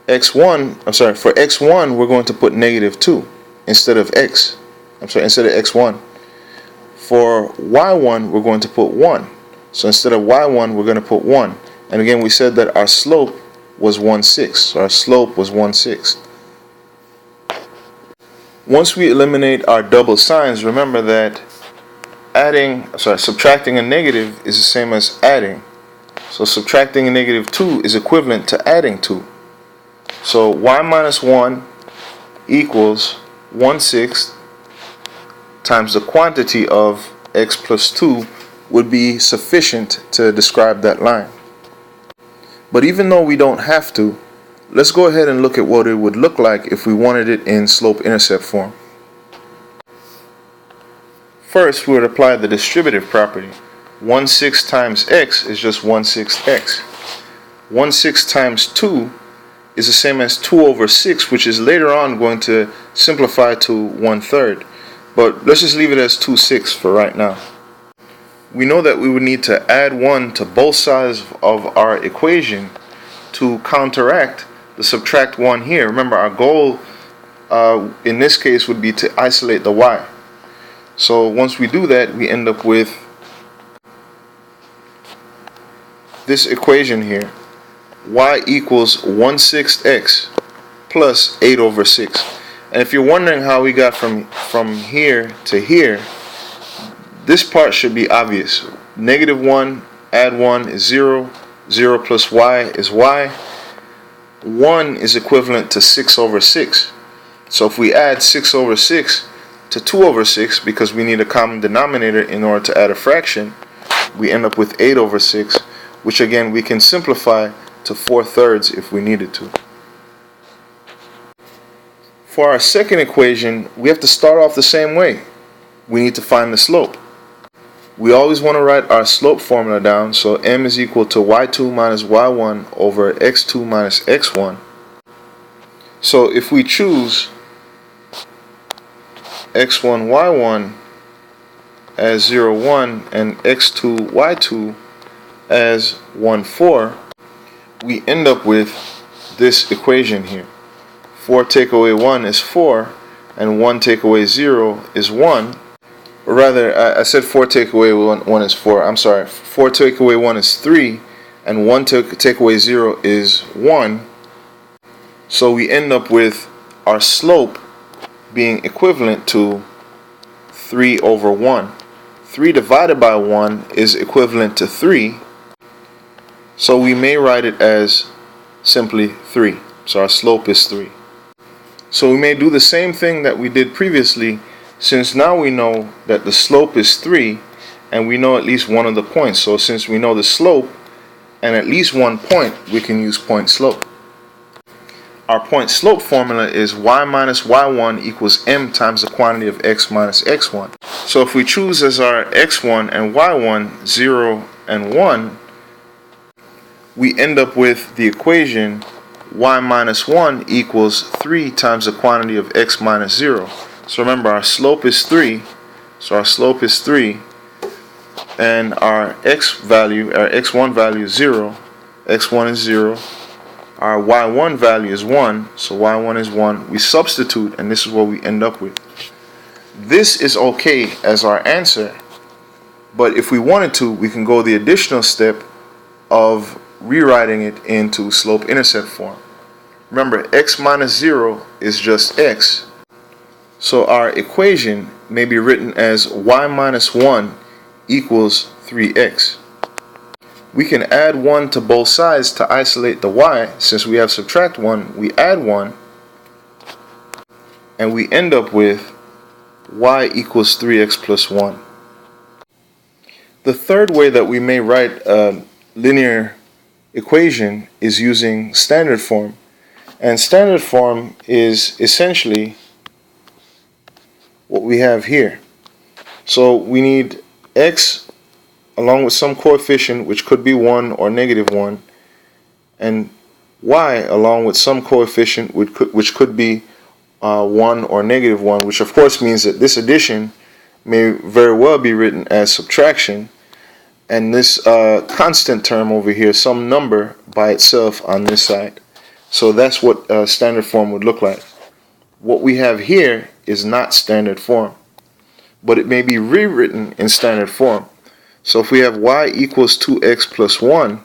x1, for x1, we're going to put -2 instead of instead of x1. For y1, we're going to put 1. So instead of y1, we're going to put 1. And again, we said that our slope was 1/6. So our slope was 1/6. Once we eliminate our double signs, remember that subtracting a negative is the same as adding. So subtracting a -2 is equivalent to adding 2. So y minus 1 equals 1/6 times the quantity of x plus 2 would be sufficient to describe that line. But even though we don't have to, let's go ahead and look at what it would look like if we wanted it in slope-intercept form. First, we would apply the distributive property. 1/6 times x is just 1/6 x. 1/6 times 2 is the same as 2/6, which is later on going to simplify to 1/3. But let's just leave it as 2/6 for right now. We know that we would need to add 1 to both sides of our equation to counteract the subtract 1 here. Remember, our goal in this case would be to isolate the y. So once we do that, we end up with this equation here. Y equals 1/6 x plus 8/6. And if you're wondering how we got from here to here, this part should be obvious. -1, add 1 is 0. 0 plus y is y. 1 is equivalent to 6/6. So if we add 6/6 to 2/6, because we need a common denominator in order to add a fraction, we end up with 8/6, which again we can simplify to 4/3 if we needed to. For our second equation, we have to start off the same way. We need to find the slope. We always want to write our slope formula down, so m is equal to y2 minus y1 over x2 minus x1. So if we choose x1, y1 as 0, 1 and x2, y2 as 1, 4, we end up with this equation here. 4 take away 1 is 4, and 1 take away 0 is 1. Or rather, I said 4 take away 1 is 4. I'm sorry. 4 take away 1 is 3, and 1 take away 0 is 1. So we end up with our slope being equivalent to 3/1. 3 divided by 1 is equivalent to 3. So we may write it as simply 3. So our slope is 3. So we may do the same thing that we did previously, since now we know that the slope is 3 and we know at least one of the points. So since we know the slope and at least one point, we can use point slope. Our point slope formula is y minus y1 equals m times the quantity of x minus x1. So if we choose as our x1 and y1 0 and 1, we end up with the equation y minus 1 equals 3 times the quantity of x minus 0. So remember, our slope is 3. So our slope is 3. And our x1 value is 0. x1 is 0. Our y1 value is 1. So y1 is 1. We substitute, and this is what we end up with. This is okay as our answer. But if we wanted to, we can go the additional step of rewriting it into slope-intercept form. Remember, x minus 0 is just x. So our equation may be written as y minus 1 equals 3x. We can add 1 to both sides to isolate the y. Since we have subtract 1, we add 1. And we end up with y equals 3x plus 1. The third way that we may write a linear equation is using standard form. And standard form is essentially what we have here. So we need x along with some coefficient, which could be 1 or -1, and y along with some coefficient, which could be 1 or -1, which of course means that this addition may very well be written as subtraction, and this constant term over here, some number by itself on this side. So that's what standard form would look like. What we have here is not standard form, but it may be rewritten in standard form. So if we have y equals 2x plus 1,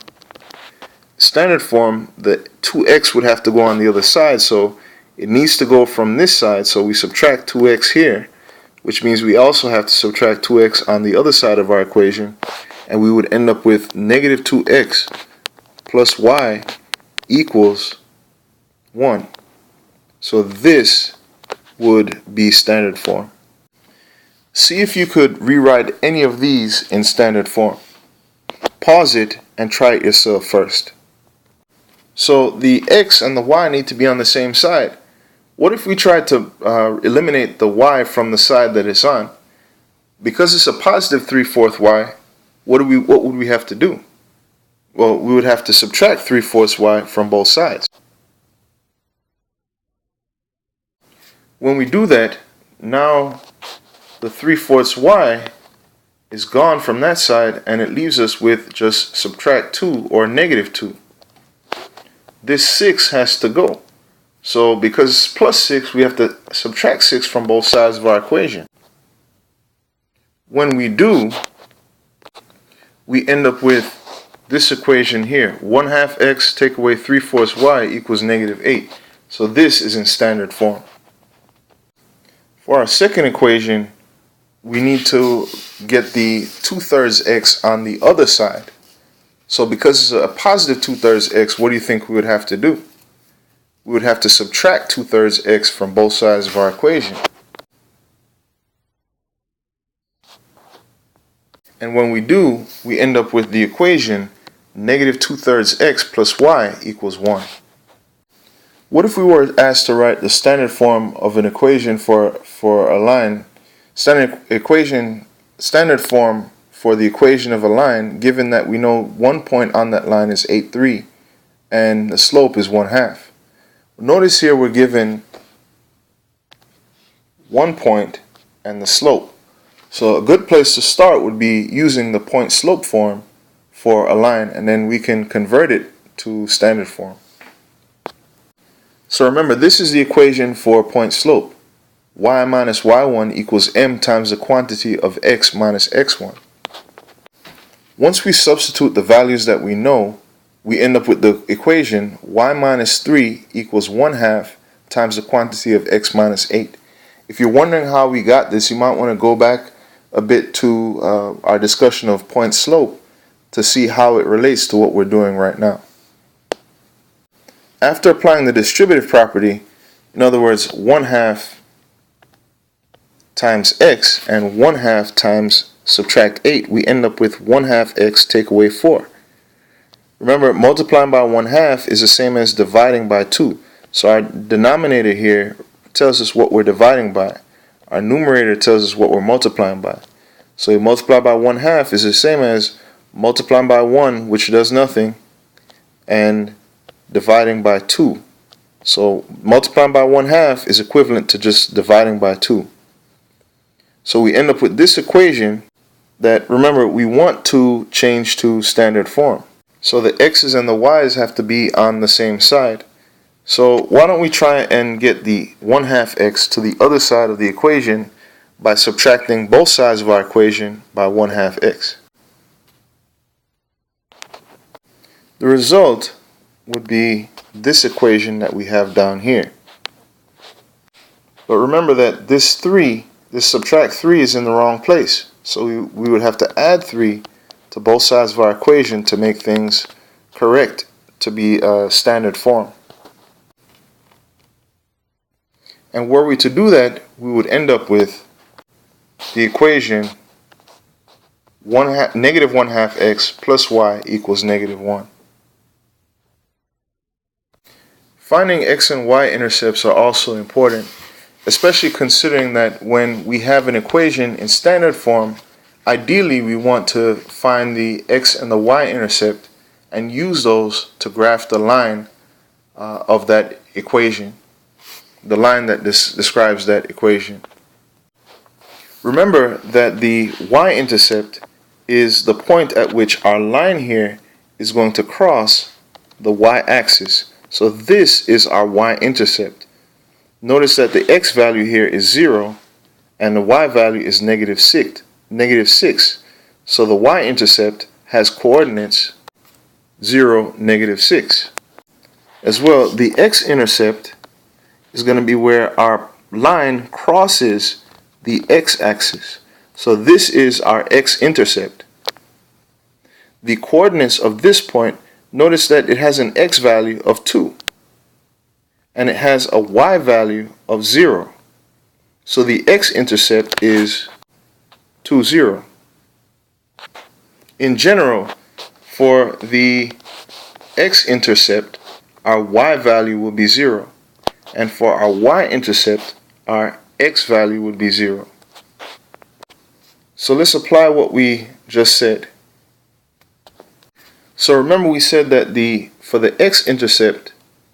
standard form, the 2x would have to go on the other side, so it needs to go from this side, so we subtract 2x here, which means we also have to subtract 2x on the other side of our equation, and we would end up with negative 2x plus y equals 1. So this would be standard form. See if you could rewrite any of these in standard form. Pause it and try it yourself first. So the x and the y need to be on the same side. What if we tried to eliminate the y from the side that it's on? Because it's a positive 3/4 y, what would we have to do? Well, we would have to subtract 3/4 y from both sides. When we do that, now the 3/4 y is gone from that side, and it leaves us with just subtract 2 or -2. This 6 has to go. So because it's plus 6, we have to subtract 6 from both sides of our equation. When we do, we end up with this equation here. 1/2 x take away 3/4 y equals -8. So this is in standard form. For our second equation, we need to get the 2/3 x on the other side. So because it's a positive 2/3 x, what do you think we would have to do? We would have to subtract 2/3 x from both sides of our equation. And when we do, we end up with the equation negative 2/3 x plus y equals 1. What if we were asked to write the standard form of an equation for a line, standard form for the equation of a line, given that we know one point on that line is 8,3 and the slope is 1/2. Notice here we're given 1 point and the slope. So a good place to start would be using the point slope form for a line, and then we can convert it to standard form. So remember, this is the equation for point slope. Y minus y1 equals m times the quantity of x minus x1. Once we substitute the values that we know, we end up with the equation y minus 3 equals 1/2 times the quantity of x minus 8. If you're wondering how we got this, you might want to go back a bit to our discussion of point slope to see how it relates to what we're doing right now. After applying the distributive property, in other words 1/2 times x and 1/2 times subtract 8, we end up with 1/2 x take away 4. Remember, multiplying by 1/2 is the same as dividing by 2. So our denominator here tells us what we're dividing by. Our numerator tells us what we're multiplying by. So you multiply by 1/2 is the same as multiplying by 1, which does nothing, and dividing by 2. So multiplying by 1/2 is equivalent to just dividing by 2. So we end up with this equation that, remember, we want to change to standard form. So the x's and the y's have to be on the same side. So why don't we try and get the 1/2 x to the other side of the equation by subtracting both sides of our equation by 1/2 x. The result would be this equation that we have down here. But remember that this subtract 3 is in the wrong place. So we would have to add 3 to both sides of our equation to make things correct, to be standard form. And were we to do that, we would end up with the equation negative 1/2 x plus y equals negative 1. Finding x and y intercepts are also important, especially considering that when we have an equation in standard form, ideally we want to find the x and the y intercept and use those to graph the line of that equation, the line that describes that equation. Remember that the y-intercept is the point at which our line here is going to cross the y-axis. So this is our y-intercept. Notice that the x value here is 0 and the y value is negative 6. So the y-intercept has coordinates 0, negative 6. As well, the x-intercept is going to be where our line crosses the x-axis. So this is our x-intercept. The coordinates of this point, notice that it has an x value of 2 and it has a y value of 0. So the x-intercept is 2, 0. In general, for the x-intercept, our y value will be 0. And for our y-intercept, our x value would be 0. So let's apply what we just said. So remember we said that for the x-intercept,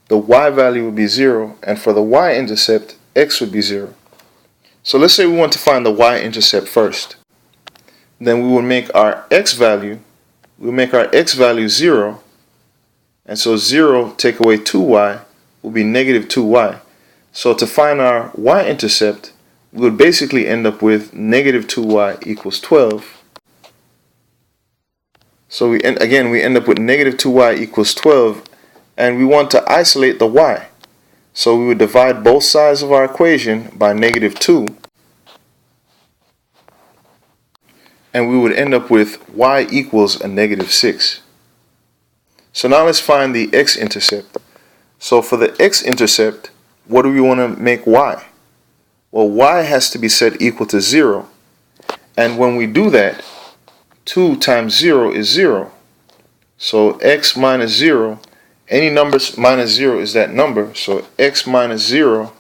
the y value would be 0, and for the y-intercept, x would be 0. So let's say we want to find the y-intercept first. Then we will make our x value 0, and so 0 take away 2y will be negative 2y. So to find our y-intercept, we would basically end up with negative 2y equals 12. So we end up with negative 2y equals 12, and we want to isolate the y. So we would divide both sides of our equation by negative 2, and we would end up with y equals a negative 6. So now let's find the x-intercept. So for the x-intercept, what do we want to make y? Well, y has to be set equal to 0. And when we do that, 2 times 0 is 0. So x minus 0, any number minus 0 is that number. So x minus 0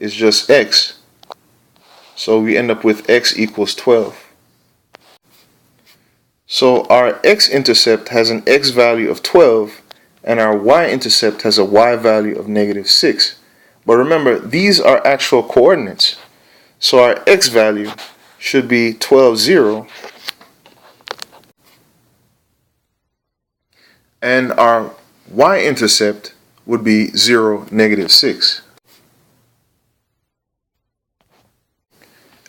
is just x. So we end up with x equals 12. So our x-intercept has an x value of 12, and our y-intercept has a y value of negative 6. But remember, these are actual coordinates. So our x value should be 12, 0. And our y-intercept would be 0, negative 6.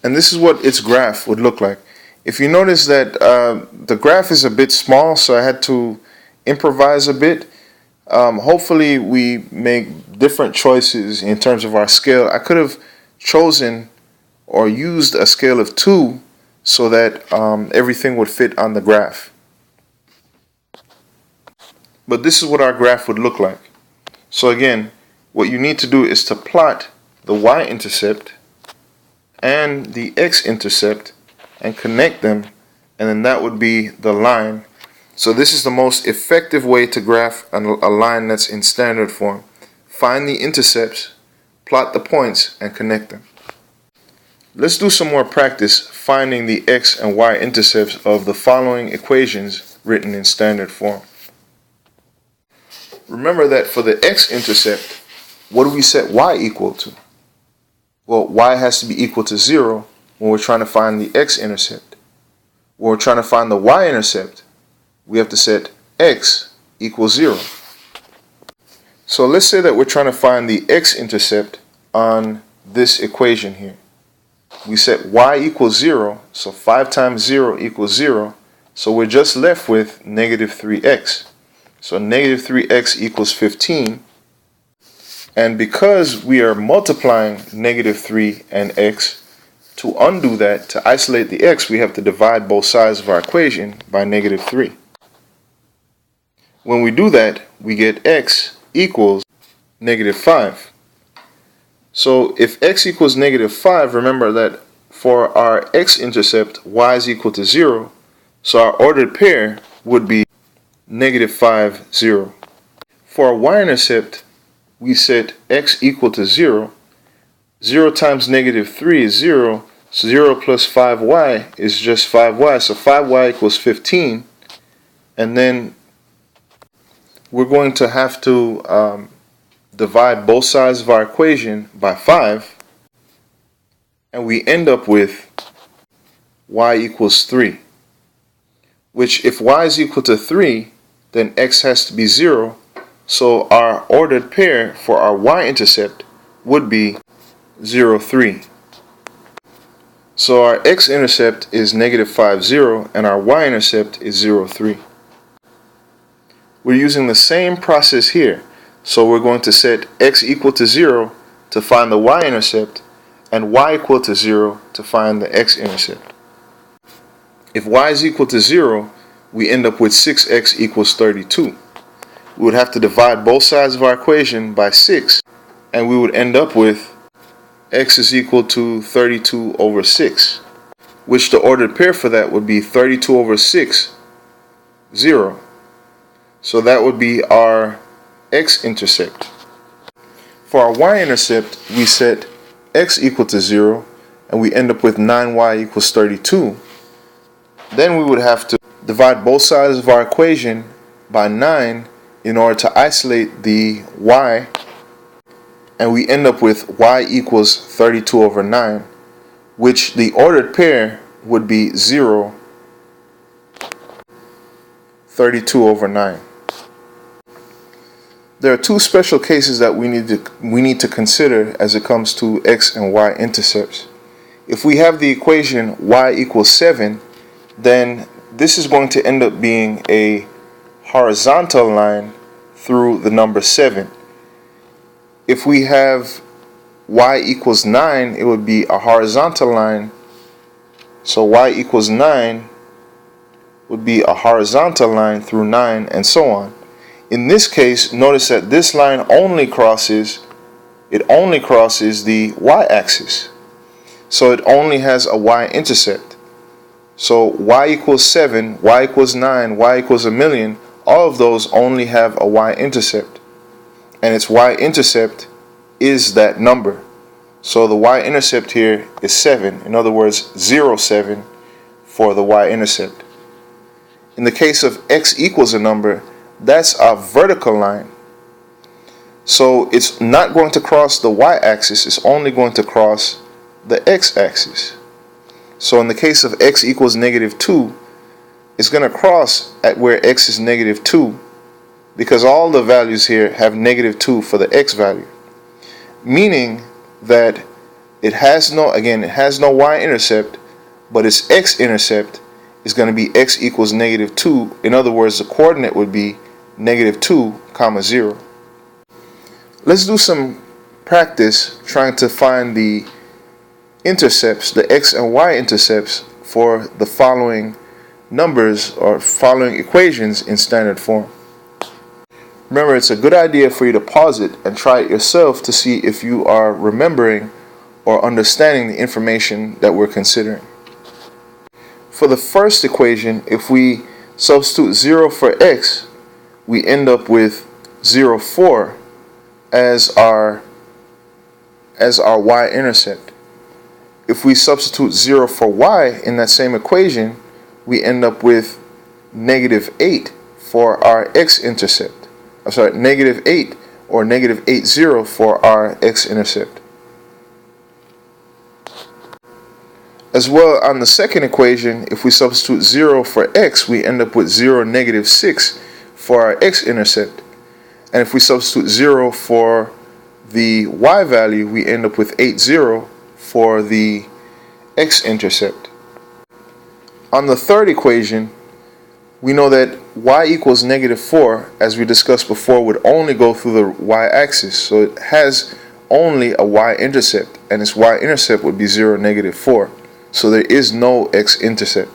And this is what its graph would look like. If you notice that the graph is a bit small, so I had to improvise a bit. Hopefully we make different choices in terms of our scale. I could have chosen or used a scale of 2 so that everything would fit on the graph. But this is what our graph would look like. So again, what you need to do is to plot the y-intercept and the x-intercept and connect them, and then that would be the line. So this is the most effective way to graph a line that's in standard form. Find the intercepts, plot the points, and connect them. Let's do some more practice finding the x and y intercepts of the following equations written in standard form. Remember that for the x-intercept, what do we set y equal to? Well, y has to be equal to 0 when we're trying to find the x-intercept. When we're trying to find the y-intercept, we have to set x equals 0. So let's say that we're trying to find the x-intercept on this equation here. We set y equals 0, so 5 times 0 equals 0. So we're just left with negative 3x. So negative 3x equals 15. And because we are multiplying negative 3 and x, to undo that, to isolate the x, we have to divide both sides of our equation by negative 3. When we do that, we get x equals negative 5. So if x equals negative 5, remember that for our x-intercept, y is equal to 0. So our ordered pair would be negative 5, 0. For our y-intercept, we set x equal to 0. 0 times negative 3 is 0. So 0 plus 5y is just 5y. So 5y equals 15. And then we're going to have to divide both sides of our equation by 5. And we end up with y equals 3. Which, if y is equal to 3, then x has to be 0. So our ordered pair for our y-intercept would be 0, 3. So our x-intercept is negative 5, 0, and our y-intercept is 0, 3. We're using the same process here. So we're going to set x equal to 0 to find the y-intercept, and y equal to 0 to find the x-intercept. If y is equal to 0, we end up with 6x equals 32. We would have to divide both sides of our equation by 6, and we would end up with x is equal to 32 over 6, which the ordered pair for that would be 32 over 6, 0. So that would be our x-intercept. For our y-intercept, we set x equal to 0, and we end up with 9y equals 32. Then we would have to divide both sides of our equation by 9 in order to isolate the y, and we end up with y equals 32 over 9, which the ordered pair would be 0, 32 over 9. There are two special cases that we need to consider as it comes to x and y intercepts. If we have the equation y equals 7, then this is going to end up being a horizontal line through the number 7. If we have y equals 9, it would be a horizontal line. So y equals 9 would be a horizontal line through 9, and so on. In this case, notice that this line only crosses the y-axis. So it only has a y-intercept. So y equals 7, y equals 9, y equals 1,000,000, all of those only have a y-intercept. And its y-intercept is that number. So the y-intercept here is 7. In other words, 0, 7 for the y-intercept. In the case of x equals a number, that's a vertical line. So it's not going to cross the y-axis, it's only going to cross the x-axis. So in the case of x equals negative 2, it's going to cross at where x is negative 2, because all the values here have negative 2 for the x value. Meaning that it has no y-intercept, but its x-intercept is going to be x equals negative 2. In other words, the coordinate would be negative 2, 0. Let's do some practice trying to find the intercepts, the x and y intercepts for the following numbers or following equations in standard form. Remember, it's a good idea for you to pause it and try it yourself to see if you are remembering or understanding the information that we're considering. For the first equation, if we substitute 0 for x, we end up with 0, 4 as our y-intercept. If we substitute 0 for y in that same equation, we end up with negative 8 for our x-intercept. I'm sorry, negative 8 or negative 8, 0 for our x-intercept. As well, on the second equation, if we substitute 0 for x, we end up with 0, negative 6 for our x-intercept. And if we substitute 0 for the y value, we end up with 8, 0 for the x-intercept. On the third equation, we know that y equals negative 4, as we discussed before, would only go through the y-axis. So it has only a y-intercept, and its y-intercept would be 0, negative 4. So there is no x-intercept.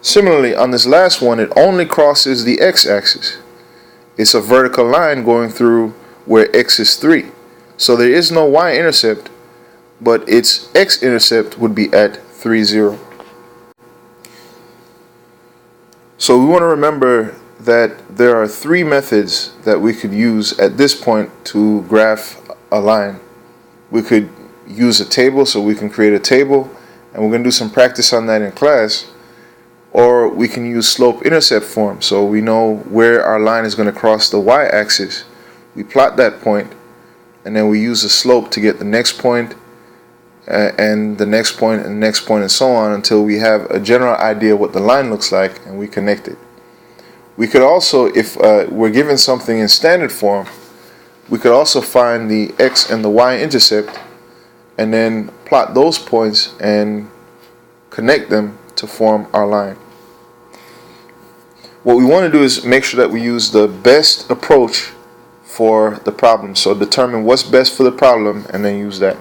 Similarly, on this last one, it only crosses the x-axis. It's a vertical line going through where x is 3. So there is no y-intercept, but its x-intercept would be at 3, 0. So we want to remember that there are three methods that we could use at this point to graph a line. We could use a table, so we can create a table, and we're going to do some practice on that in class. Or we can use slope-intercept form, so we know where our line is going to cross the y-axis. We plot that point, and then we use the slope to get the next point, and the next point, and the next point, and so on, until we have a general idea what the line looks like, and we connect it. We could also, if we're given something in standard form, we could also find the x and the y-intercept, and then plot those points and connect them to form our line. What we want to do is make sure that we use the best approach for the problem. So determine what's best for the problem and then use that.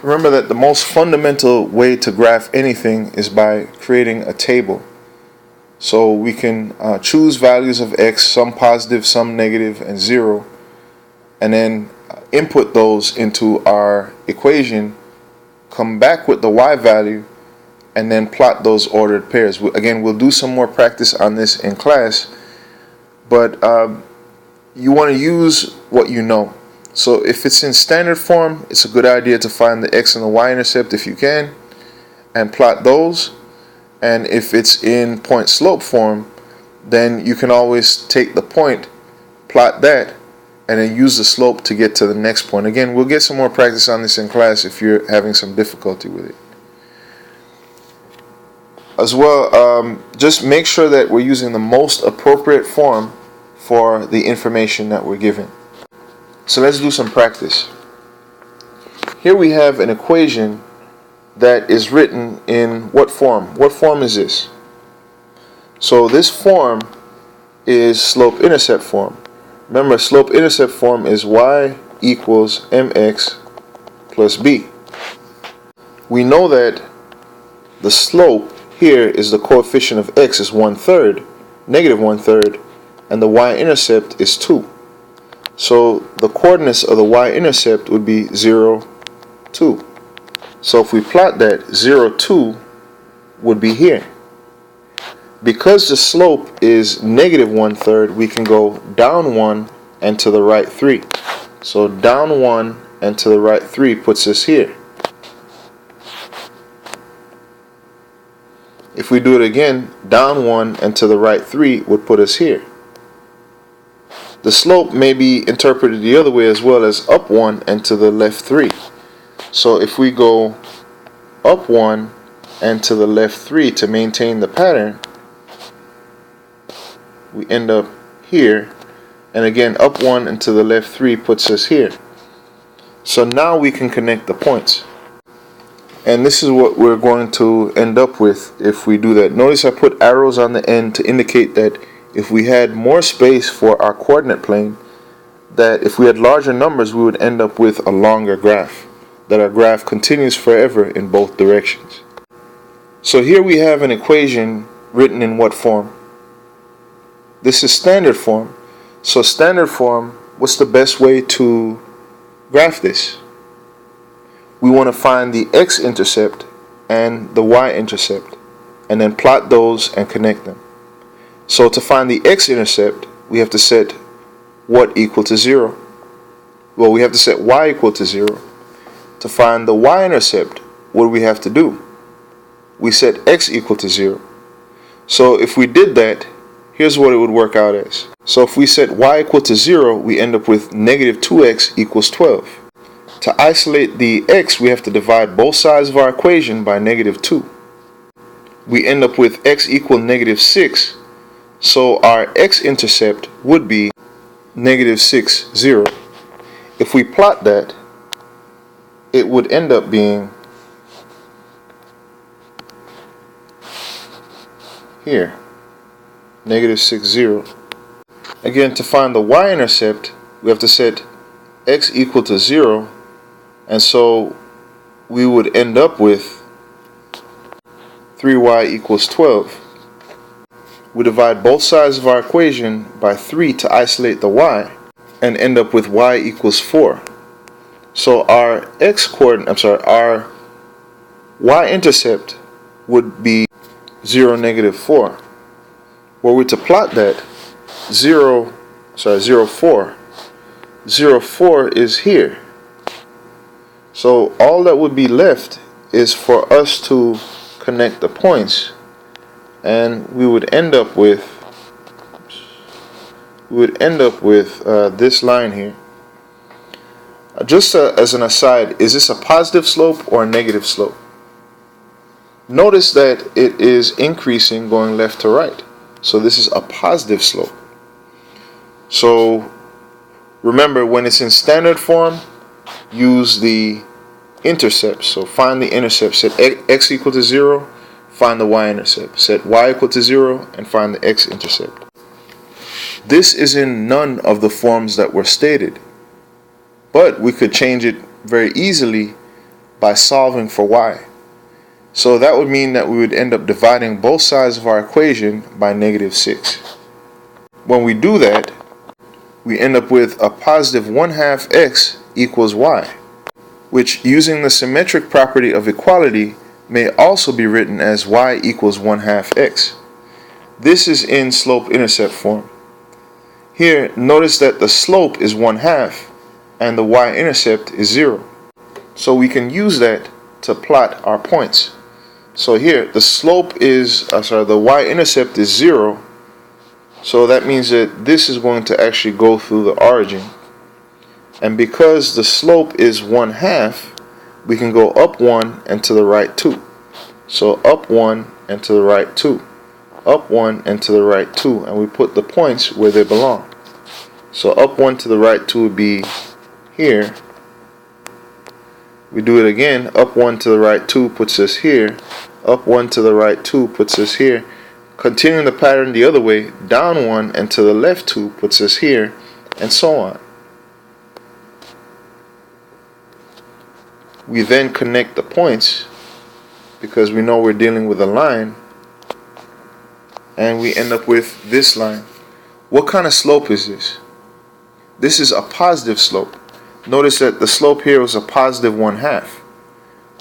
Remember that the most fundamental way to graph anything is by creating a table. So we can choose values of x, some positive, some negative, and 0, and then input those into our equation, come back with the y value, and then plot those ordered pairs. Again, we'll do some more practice on this in class, but you want to use what you know. So if it's in standard form, it's a good idea to find the x and the y-intercept if you can, and plot those. And if it's in point slope form, then you can always take the point, plot that, and then use the slope to get to the next point. Again, we'll get some more practice on this in class if you're having some difficulty with it. As well, just make sure that we're using the most appropriate form for the information that we're given. So let's do some practice. Here we have an equation that is written in what form? What form is this? So this form is slope-intercept form. Remember, slope-intercept form is y equals mx plus b. We know that the slope here is the coefficient of x is 1/3, negative 1/3, and the y-intercept is 2. So the coordinates of the y-intercept would be 0, 2. So if we plot that, 0, 2 would be here. Because the slope is negative 1/3, we can go down 1 and to the right 3. So down 1 and to the right 3 puts us here. If we do it again, down 1 and to the right 3 would put us here. The slope may be interpreted the other way as well, as up 1 and to the left 3. So if we go up 1 and to the left 3 to maintain the pattern, we end up here. And again, up 1 and to the left 3 puts us here. So now we can connect the points. And this is what we're going to end up with if we do that. Notice I put arrows on the end to indicate that if we had more space for our coordinate plane, that if we had larger numbers, we would end up with a longer graph, that our graph continues forever in both directions. So here we have an equation written in what form? This is standard form. So standard form, what's the best way to graph this? We want to find the x-intercept and the y-intercept, and then plot those and connect them. So to find the x-intercept, we have to set what equal to 0? Well, we have to set y equal to 0. To find the y-intercept, what do we have to do? We set x equal to 0. So if we did that, here's what it would work out as. So if we set y equal to 0, we end up with negative 2x equals 12. To isolate the x, we have to divide both sides of our equation by negative 2. We end up with x equal negative 6. So our x-intercept would be negative 6, 0. If we plot that, it would end up being here, negative 6, 0. Again, to find the y-intercept, we have to set x equal to 0, and so we would end up with 3y equals 12. We divide both sides of our equation by 3 to isolate the y, and end up with y equals 4. So our our y-intercept would be 0, negative 4. were we to plot that, 0, 4 is here. So all that would be left is for us to connect the points, and we would end up with this line here. Just as an aside, is this a positive slope or a negative slope? Notice that it is increasing going left to right. So this is a positive slope. So remember, when it's in standard form, use the intercept. So find the intercept. Set x equal to 0, find the y-intercept. Set y equal to 0 and find the x-intercept. This is in none of the forms that were stated, but we could change it very easily by solving for y. So that would mean that we would end up dividing both sides of our equation by -6. When we do that, we end up with a positive 1/2 x equals y, which, using the symmetric property of equality, may also be written as y equals 1/2 x. This is in slope-intercept form. Here, notice that the slope is 1/2 and the y-intercept is 0. So we can use that to plot our points. So here, the slope is, the y-intercept is 0. So that means that this is going to actually go through the origin. And because the slope is 1/2, we can go up 1 and to the right 2. So up 1 and to the right 2. Up 1 and to the right 2. And we put the points where they belong. So up 1 to the right 2 would be here. We do it again. Up 1 to the right 2 puts us here. Up 1 to the right 2 puts us here. Continuing the pattern the other way, down 1 and to the left 2 puts us here, and so on. We then connect the points because we know we're dealing with a line, and we end up with this line. What kind of slope is this? This is a positive slope. Notice that the slope here was a positive 1/2.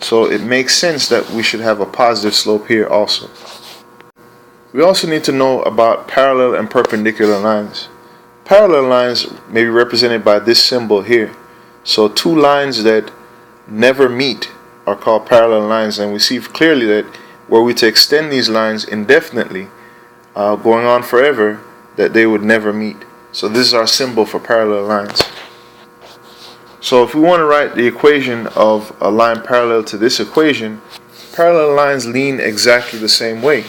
So it makes sense that we should have a positive slope here also. We also need to know about parallel and perpendicular lines. Parallel lines may be represented by this symbol here. So two lines that never meet are called parallel lines, and we see clearly that were we to extend these lines indefinitely, going on forever, that they would never meet. So this is our symbol for parallel lines. So if we want to write the equation of a line parallel to this equation, parallel lines lean exactly the same way,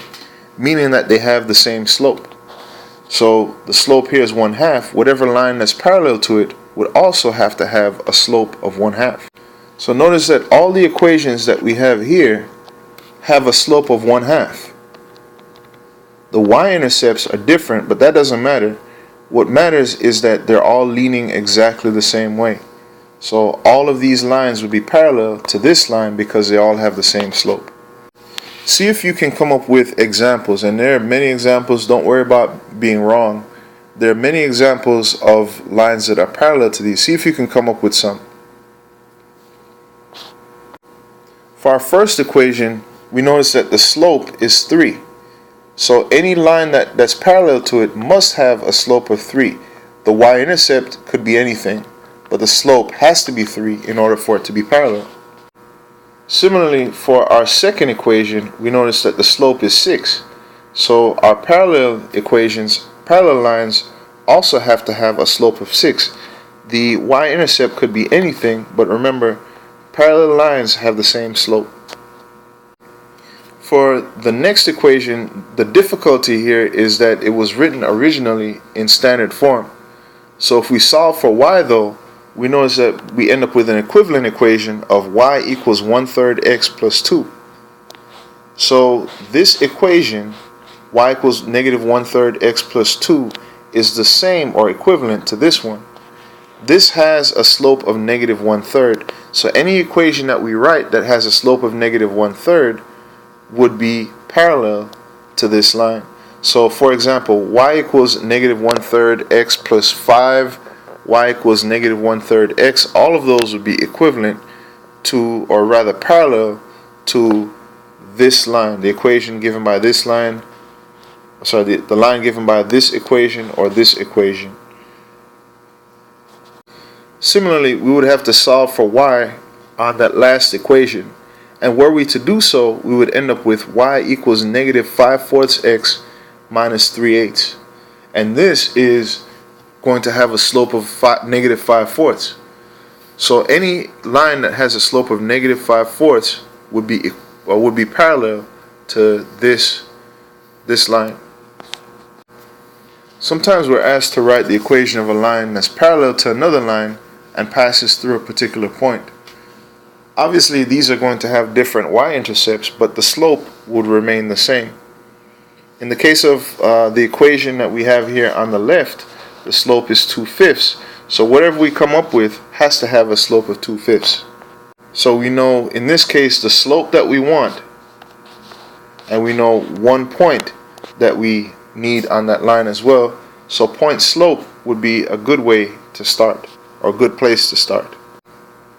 meaning that they have the same slope. So the slope here is 1/2. Whatever line that's parallel to it would also have to have a slope of 1/2. So notice that all the equations that we have here have a slope of 1/2. The y-intercepts are different, but that doesn't matter. What matters is that they're all leaning exactly the same way. So all of these lines would be parallel to this line because they all have the same slope. See if you can come up with examples, and there are many examples. Don't worry about being wrong. There are many examples of lines that are parallel to these. See if you can come up with some. For our first equation, we notice that the slope is 3. So any line that's parallel to it must have a slope of 3. The y-intercept could be anything, but the slope has to be 3 in order for it to be parallel. Similarly, for our second equation, we notice that the slope is 6. So our parallel lines also have to have a slope of 6. The y-intercept could be anything, but remember, parallel lines have the same slope. For the next equation, the difficulty here is that it was written originally in standard form. So if we solve for y though, we notice that we end up with an equivalent equation of y equals 1/3 x plus 2. So this equation, y equals -1/3 x plus 2, is the same or equivalent to this one. This has a slope of -1/3. So any equation that we write that has a slope of -1/3 would be parallel to this line. So for example, y equals -1/3 x plus 5, y equals -1/3 x, all of those would be equivalent to, or rather parallel to, this line, the equation given by this line, sorry, the line given by this equation or this equation. Similarly, we would have to solve for y on that last equation. And were we to do so, we would end up with y equals negative 5/4 x minus 3/8. And this is going to have a slope of negative 5/4. So any line that has a slope of negative 5/4 would be parallel to this line. Sometimes we're asked to write the equation of a line that's parallel to another line and passes through a particular point. Obviously, these are going to have different y-intercepts, but the slope would remain the same. In the case of the equation that we have here on the left, the slope is 2/5. So whatever we come up with has to have a slope of 2/5. So we know in this case the slope that we want, and we know one point that we need on that line as well. So point slope would be a good way to start, or a good place to start.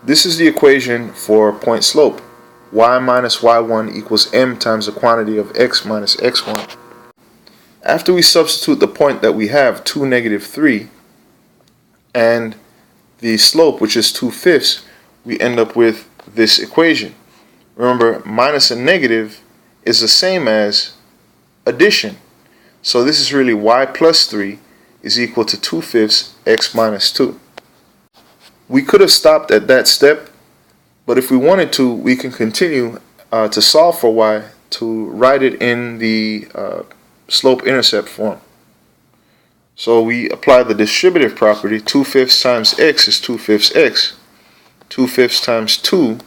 This is the equation for point slope. Y minus y1 equals m times the quantity of x minus x1. After we substitute the point that we have, 2, negative 3, and the slope, which is 2/5, we end up with this equation. Remember, minus a negative is the same as addition. So this is really y plus 3 is equal to 2/5 x minus 2. We could have stopped at that step, but if we wanted to, we can continue to solve for y to write it in the slope-intercept form. So we apply the distributive property. 2/5 times x is 2/5 x. 2/5 times 2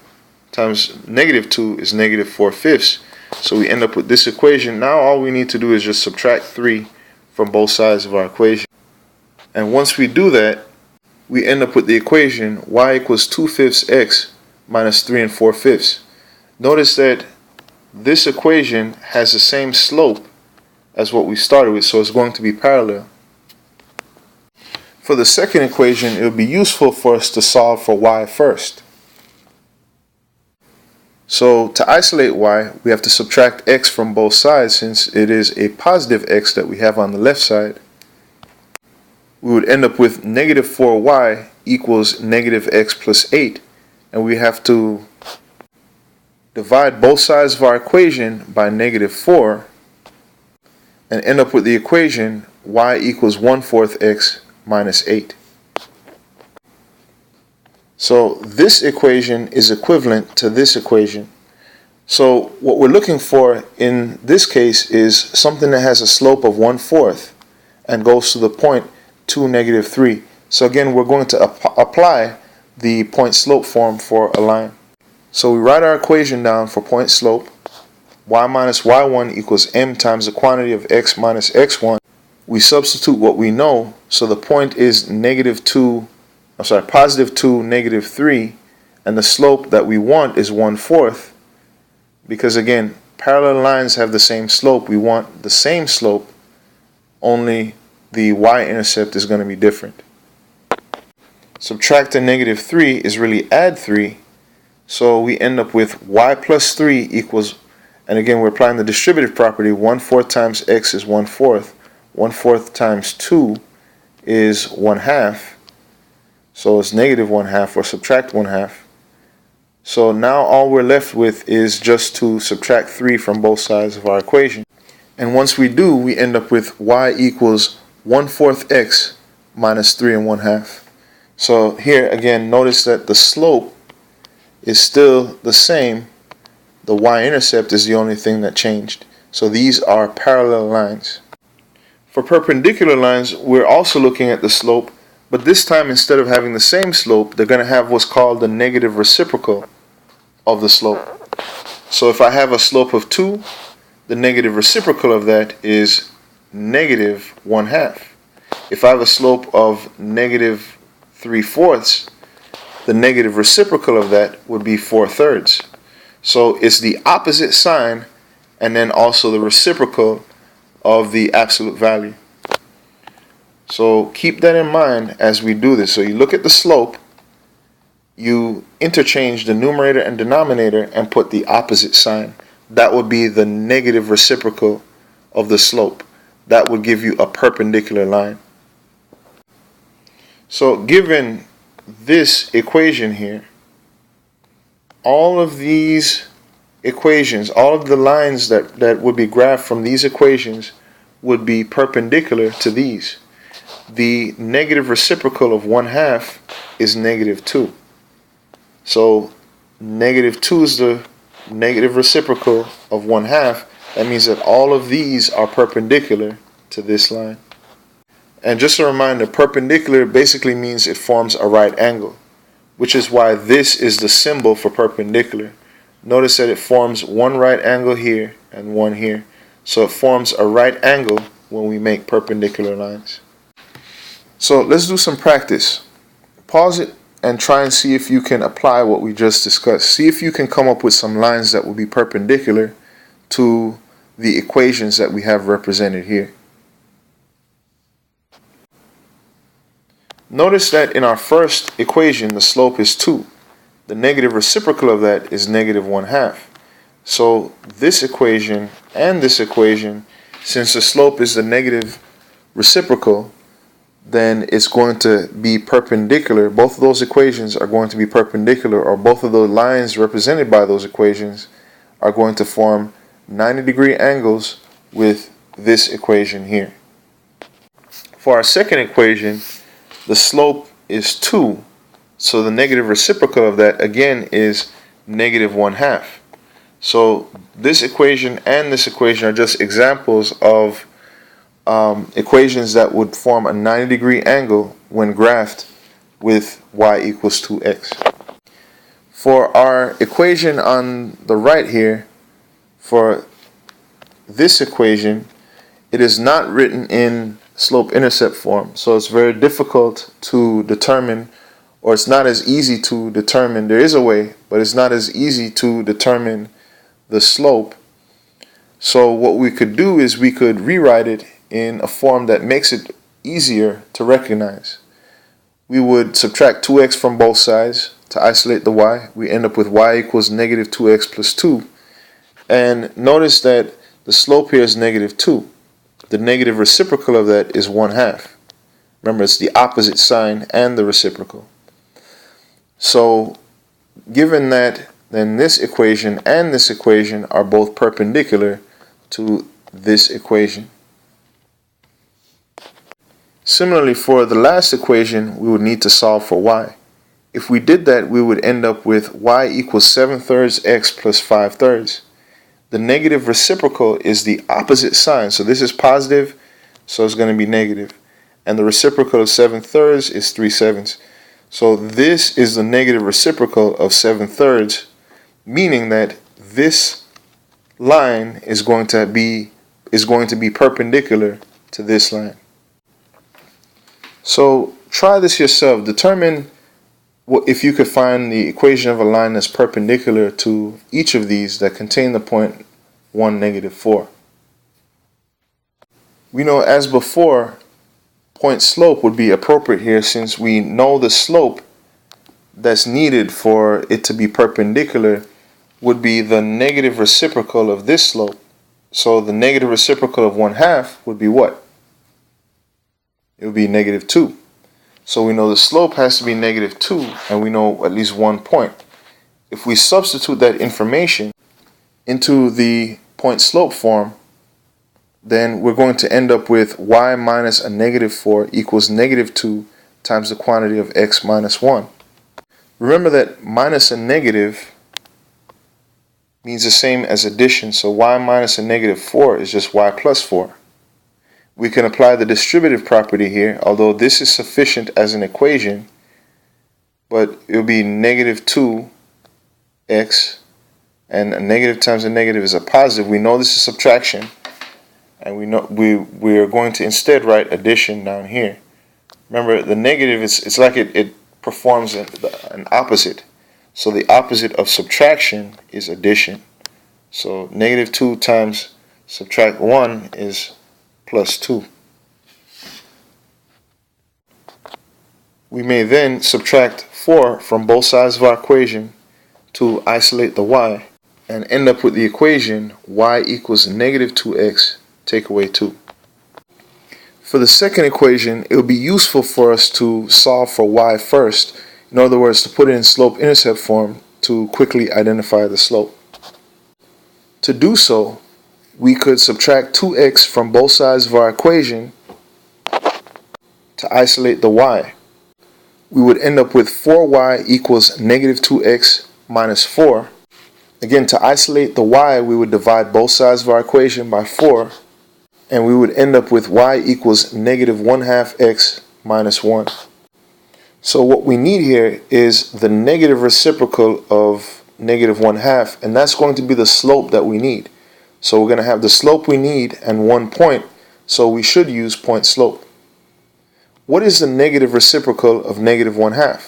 times negative 2 is negative 4/5. So we end up with this equation. Now all we need to do is just subtract 3 from both sides of our equation. And once we do that, we end up with the equation y equals 2/5 x minus 3 4/5. Notice that this equation has the same slope as what we started with, so it's going to be parallel. For the second equation, it would be useful for us to solve for y first. So to isolate y, we have to subtract x from both sides since it is a positive x that we have on the left side. We would end up with negative 4y equals negative x plus 8, and we have to divide both sides of our equation by negative 4 and end up with the equation y equals 1/4 x minus 8. So this equation is equivalent to this equation. So what we're looking for in this case is something that has a slope of 1/4 and goes to the point 2, negative 3. So again, we're going to apply the point slope form for a line. So we write our equation down for point slope. Y minus y1 equals m times the quantity of x minus x1. We substitute what we know, so the point is positive 2, negative 3, and the slope that we want is 1/4, because again, parallel lines have the same slope. We want the same slope, only the y-intercept is going to be different. Subtract a negative 3 is really add 3, so we end up with y plus 3 equals, and again we're applying the distributive property, 1/4 times x is 1/4, 1/4 times 2 is 1/2, so it's negative 1/2, or subtract 1/2. So now all we're left with is just to subtract 3 from both sides of our equation. And once we do, we end up with y equals 1/4 x minus 3 1/2. So here again, notice that the slope is still the same. The y-intercept is the only thing that changed. So these are parallel lines. For perpendicular lines, we're also looking at the slope, but this time instead of having the same slope, they're going to have what's called the negative reciprocal of the slope. So if I have a slope of 2, the negative reciprocal of that is negative 1/2. If I have a slope of negative 3/4, the negative reciprocal of that would be 4/3. So it's the opposite sign and then also the reciprocal of the absolute value. So keep that in mind as we do this. So you look at the slope, you interchange the numerator and denominator and put the opposite sign. That would be the negative reciprocal of the slope. that would give you a perpendicular line. So given this equation here, all of these equations, all of the lines that would be graphed from these equations would be perpendicular to these. The negative reciprocal of 1/2 is -2. So -2 is the negative reciprocal of 1/2. That means that all of these are perpendicular to this line. And just a reminder, perpendicular basically means it forms a right angle, which is why this is the symbol for perpendicular. Notice that it forms one right angle here and one here. So it forms a right angle when we make perpendicular lines. So let's do some practice. Pause it and try and see if you can apply what we just discussed. See if you can come up with some lines that will be perpendicular to the equations that we have represented here. Notice that in our first equation, the slope is 2. The negative reciprocal of that is -1/2. So this equation and this equation, since the slope is the negative reciprocal, then it's going to be perpendicular. Both of those equations are going to be perpendicular, or both of the lines represented by those equations are going to form 90-degree angles with this equation here. For our second equation, the slope is 2, so the negative reciprocal of that again is -1/2. So this equation and this equation are just examples of equations that would form a 90-degree angle when graphed with y equals 2x. For our equation on the right here, for this equation, it is not written in slope-intercept form, so it's very difficult to determine, or it's not as easy to determine. There is a way, but it's not as easy to determine the slope. So what we could do is we could rewrite it in a form that makes it easier to recognize. We would subtract 2x from both sides to isolate the y. We end up with y equals -2x plus 2. And notice that the slope here is -2. The negative reciprocal of that is 1/2. Remember, it's the opposite sign and the reciprocal. So given that, then this equation and this equation are both perpendicular to this equation. Similarly, for the last equation, we would need to solve for y. If we did that, we would end up with y equals 7/3 x plus 5/3. The negative reciprocal is the opposite sign. So this is positive, so it's going to be negative. And the reciprocal of 7/3 is 3/7. So this is the negative reciprocal of 7/3, meaning that this line is going to be perpendicular to this line. So try this yourself. Determine if you could find the equation of a line that's perpendicular to each of these that contain the point 1, -4. We know, as before, point slope would be appropriate here, since we know the slope that's needed for it to be perpendicular would be the negative reciprocal of this slope. So the negative reciprocal of 1/2 would be what? It would be -2. So we know the slope has to be -2, and we know at least one point. If we substitute that information into the point slope form, then we're going to end up with y minus a -4 equals -2 times the quantity of x minus 1. Remember that minus a negative means the same as addition, so y minus a -4 is just y plus 4. We can apply the distributive property here, although this is sufficient as an equation, but it will be -2x, and a negative times a negative is a positive. We know this is subtraction, and we know we are going to instead write addition down here. Remember, the negative, it's like it performs an opposite. So the opposite of subtraction is addition. So -2 times subtract 1 is plus 2. We may then subtract 4 from both sides of our equation to isolate the y, and end up with the equation y equals -2x take away 2. For the second equation, it would be useful for us to solve for y first. In other words, to put it in slope-intercept form to quickly identify the slope. To do so, we could subtract 2x from both sides of our equation to isolate the y. We would end up with 4y equals negative 2x minus 4. Again, to isolate the y, we would divide both sides of our equation by 4, and we would end up with y equals negative 1/2 x minus 1. So what we need here is the negative reciprocal of negative 1/2, and that's going to be the slope that we need. So we're going to have the slope we need and 1 point, so we should use point slope. What is the negative reciprocal of negative 1/2?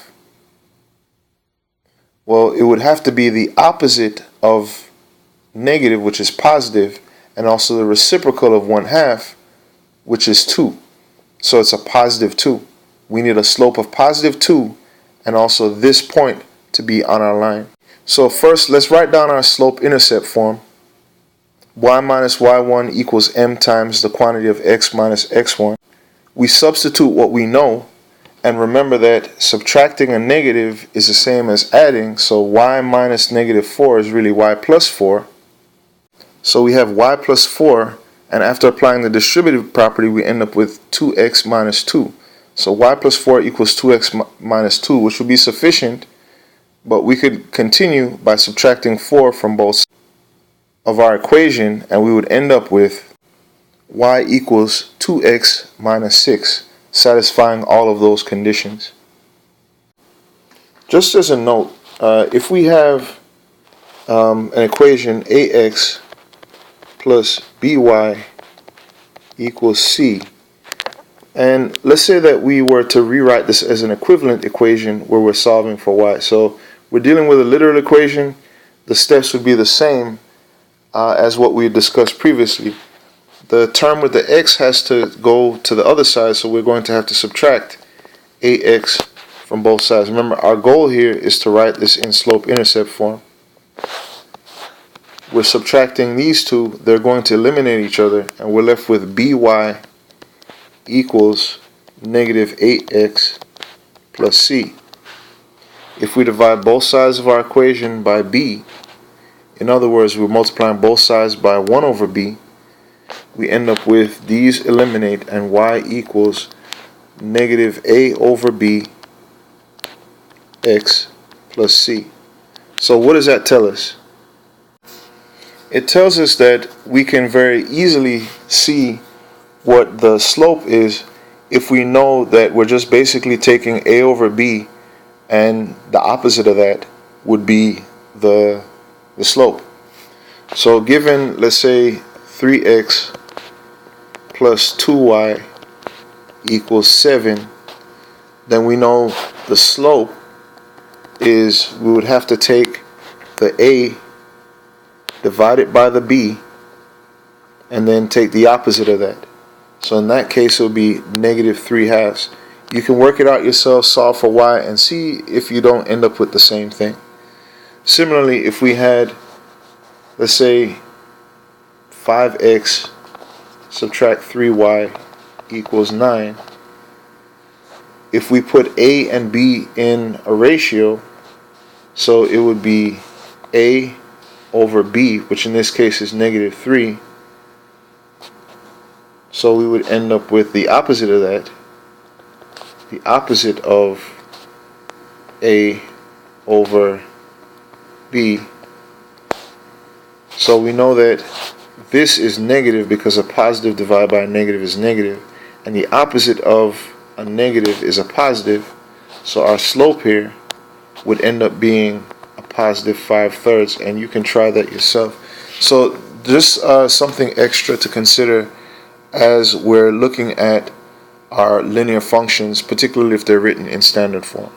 Well, it would have to be the opposite of negative, which is positive, and also the reciprocal of 1/2, which is 2. So it's a positive 2. We need a slope of positive 2 and also this point to be on our line. So first, let's write down our slope-intercept form. Y minus y1 equals m times the quantity of x minus x1. We substitute what we know, and remember that subtracting a negative is the same as adding, so y minus negative 4 is really y plus 4. So we have y plus 4, and after applying the distributive property, we end up with 2x minus 2. So y plus 4 equals 2x minus 2, which would be sufficient, but we could continue by subtracting 4 from both sides of our equation, and we would end up with y equals 2x minus 6, satisfying all of those conditions. Just as a note, if we have an equation ax plus by equals c, and let's say that we were to rewrite this as an equivalent equation where we're solving for y. So we're dealing with a literal equation. The steps would be the same as what we discussed previously. The term with the x has to go to the other side, so we're going to have to subtract ax from both sides. Remember, our goal here is to write this in slope-intercept form. We're subtracting these two, they're going to eliminate each other, and we're left with by equals negative 8x plus c. If we divide both sides of our equation by b, in other words, we're multiplying both sides by 1 over b, we end up with these eliminate, and y equals negative a over b x plus c. So what does that tell us? It tells us that we can very easily see what the slope is if we know that we're just basically taking a over b, and the opposite of that would be the slope. So given, let's say, 3x plus 2y equals 7, then we know the slope is, we would have to take the a divided by the b and then take the opposite of that. So in that case, it would be negative 3/2. You can work it out yourself, solve for y, and see if you don't end up with the same thing. Similarly, if we had, let's say, 5x subtract 3y equals 9, if we put a and b in a ratio, so it would be a over b, which in this case is negative 3. So we would end up with the opposite of that, the opposite of a over b. So we know that this is negative because a positive divided by a negative is negative, and the opposite of a negative is a positive. So our slope here would end up being a positive 5/3, and you can try that yourself. So just something extra to consider as we're looking at our linear functions, particularly if they're written in standard form.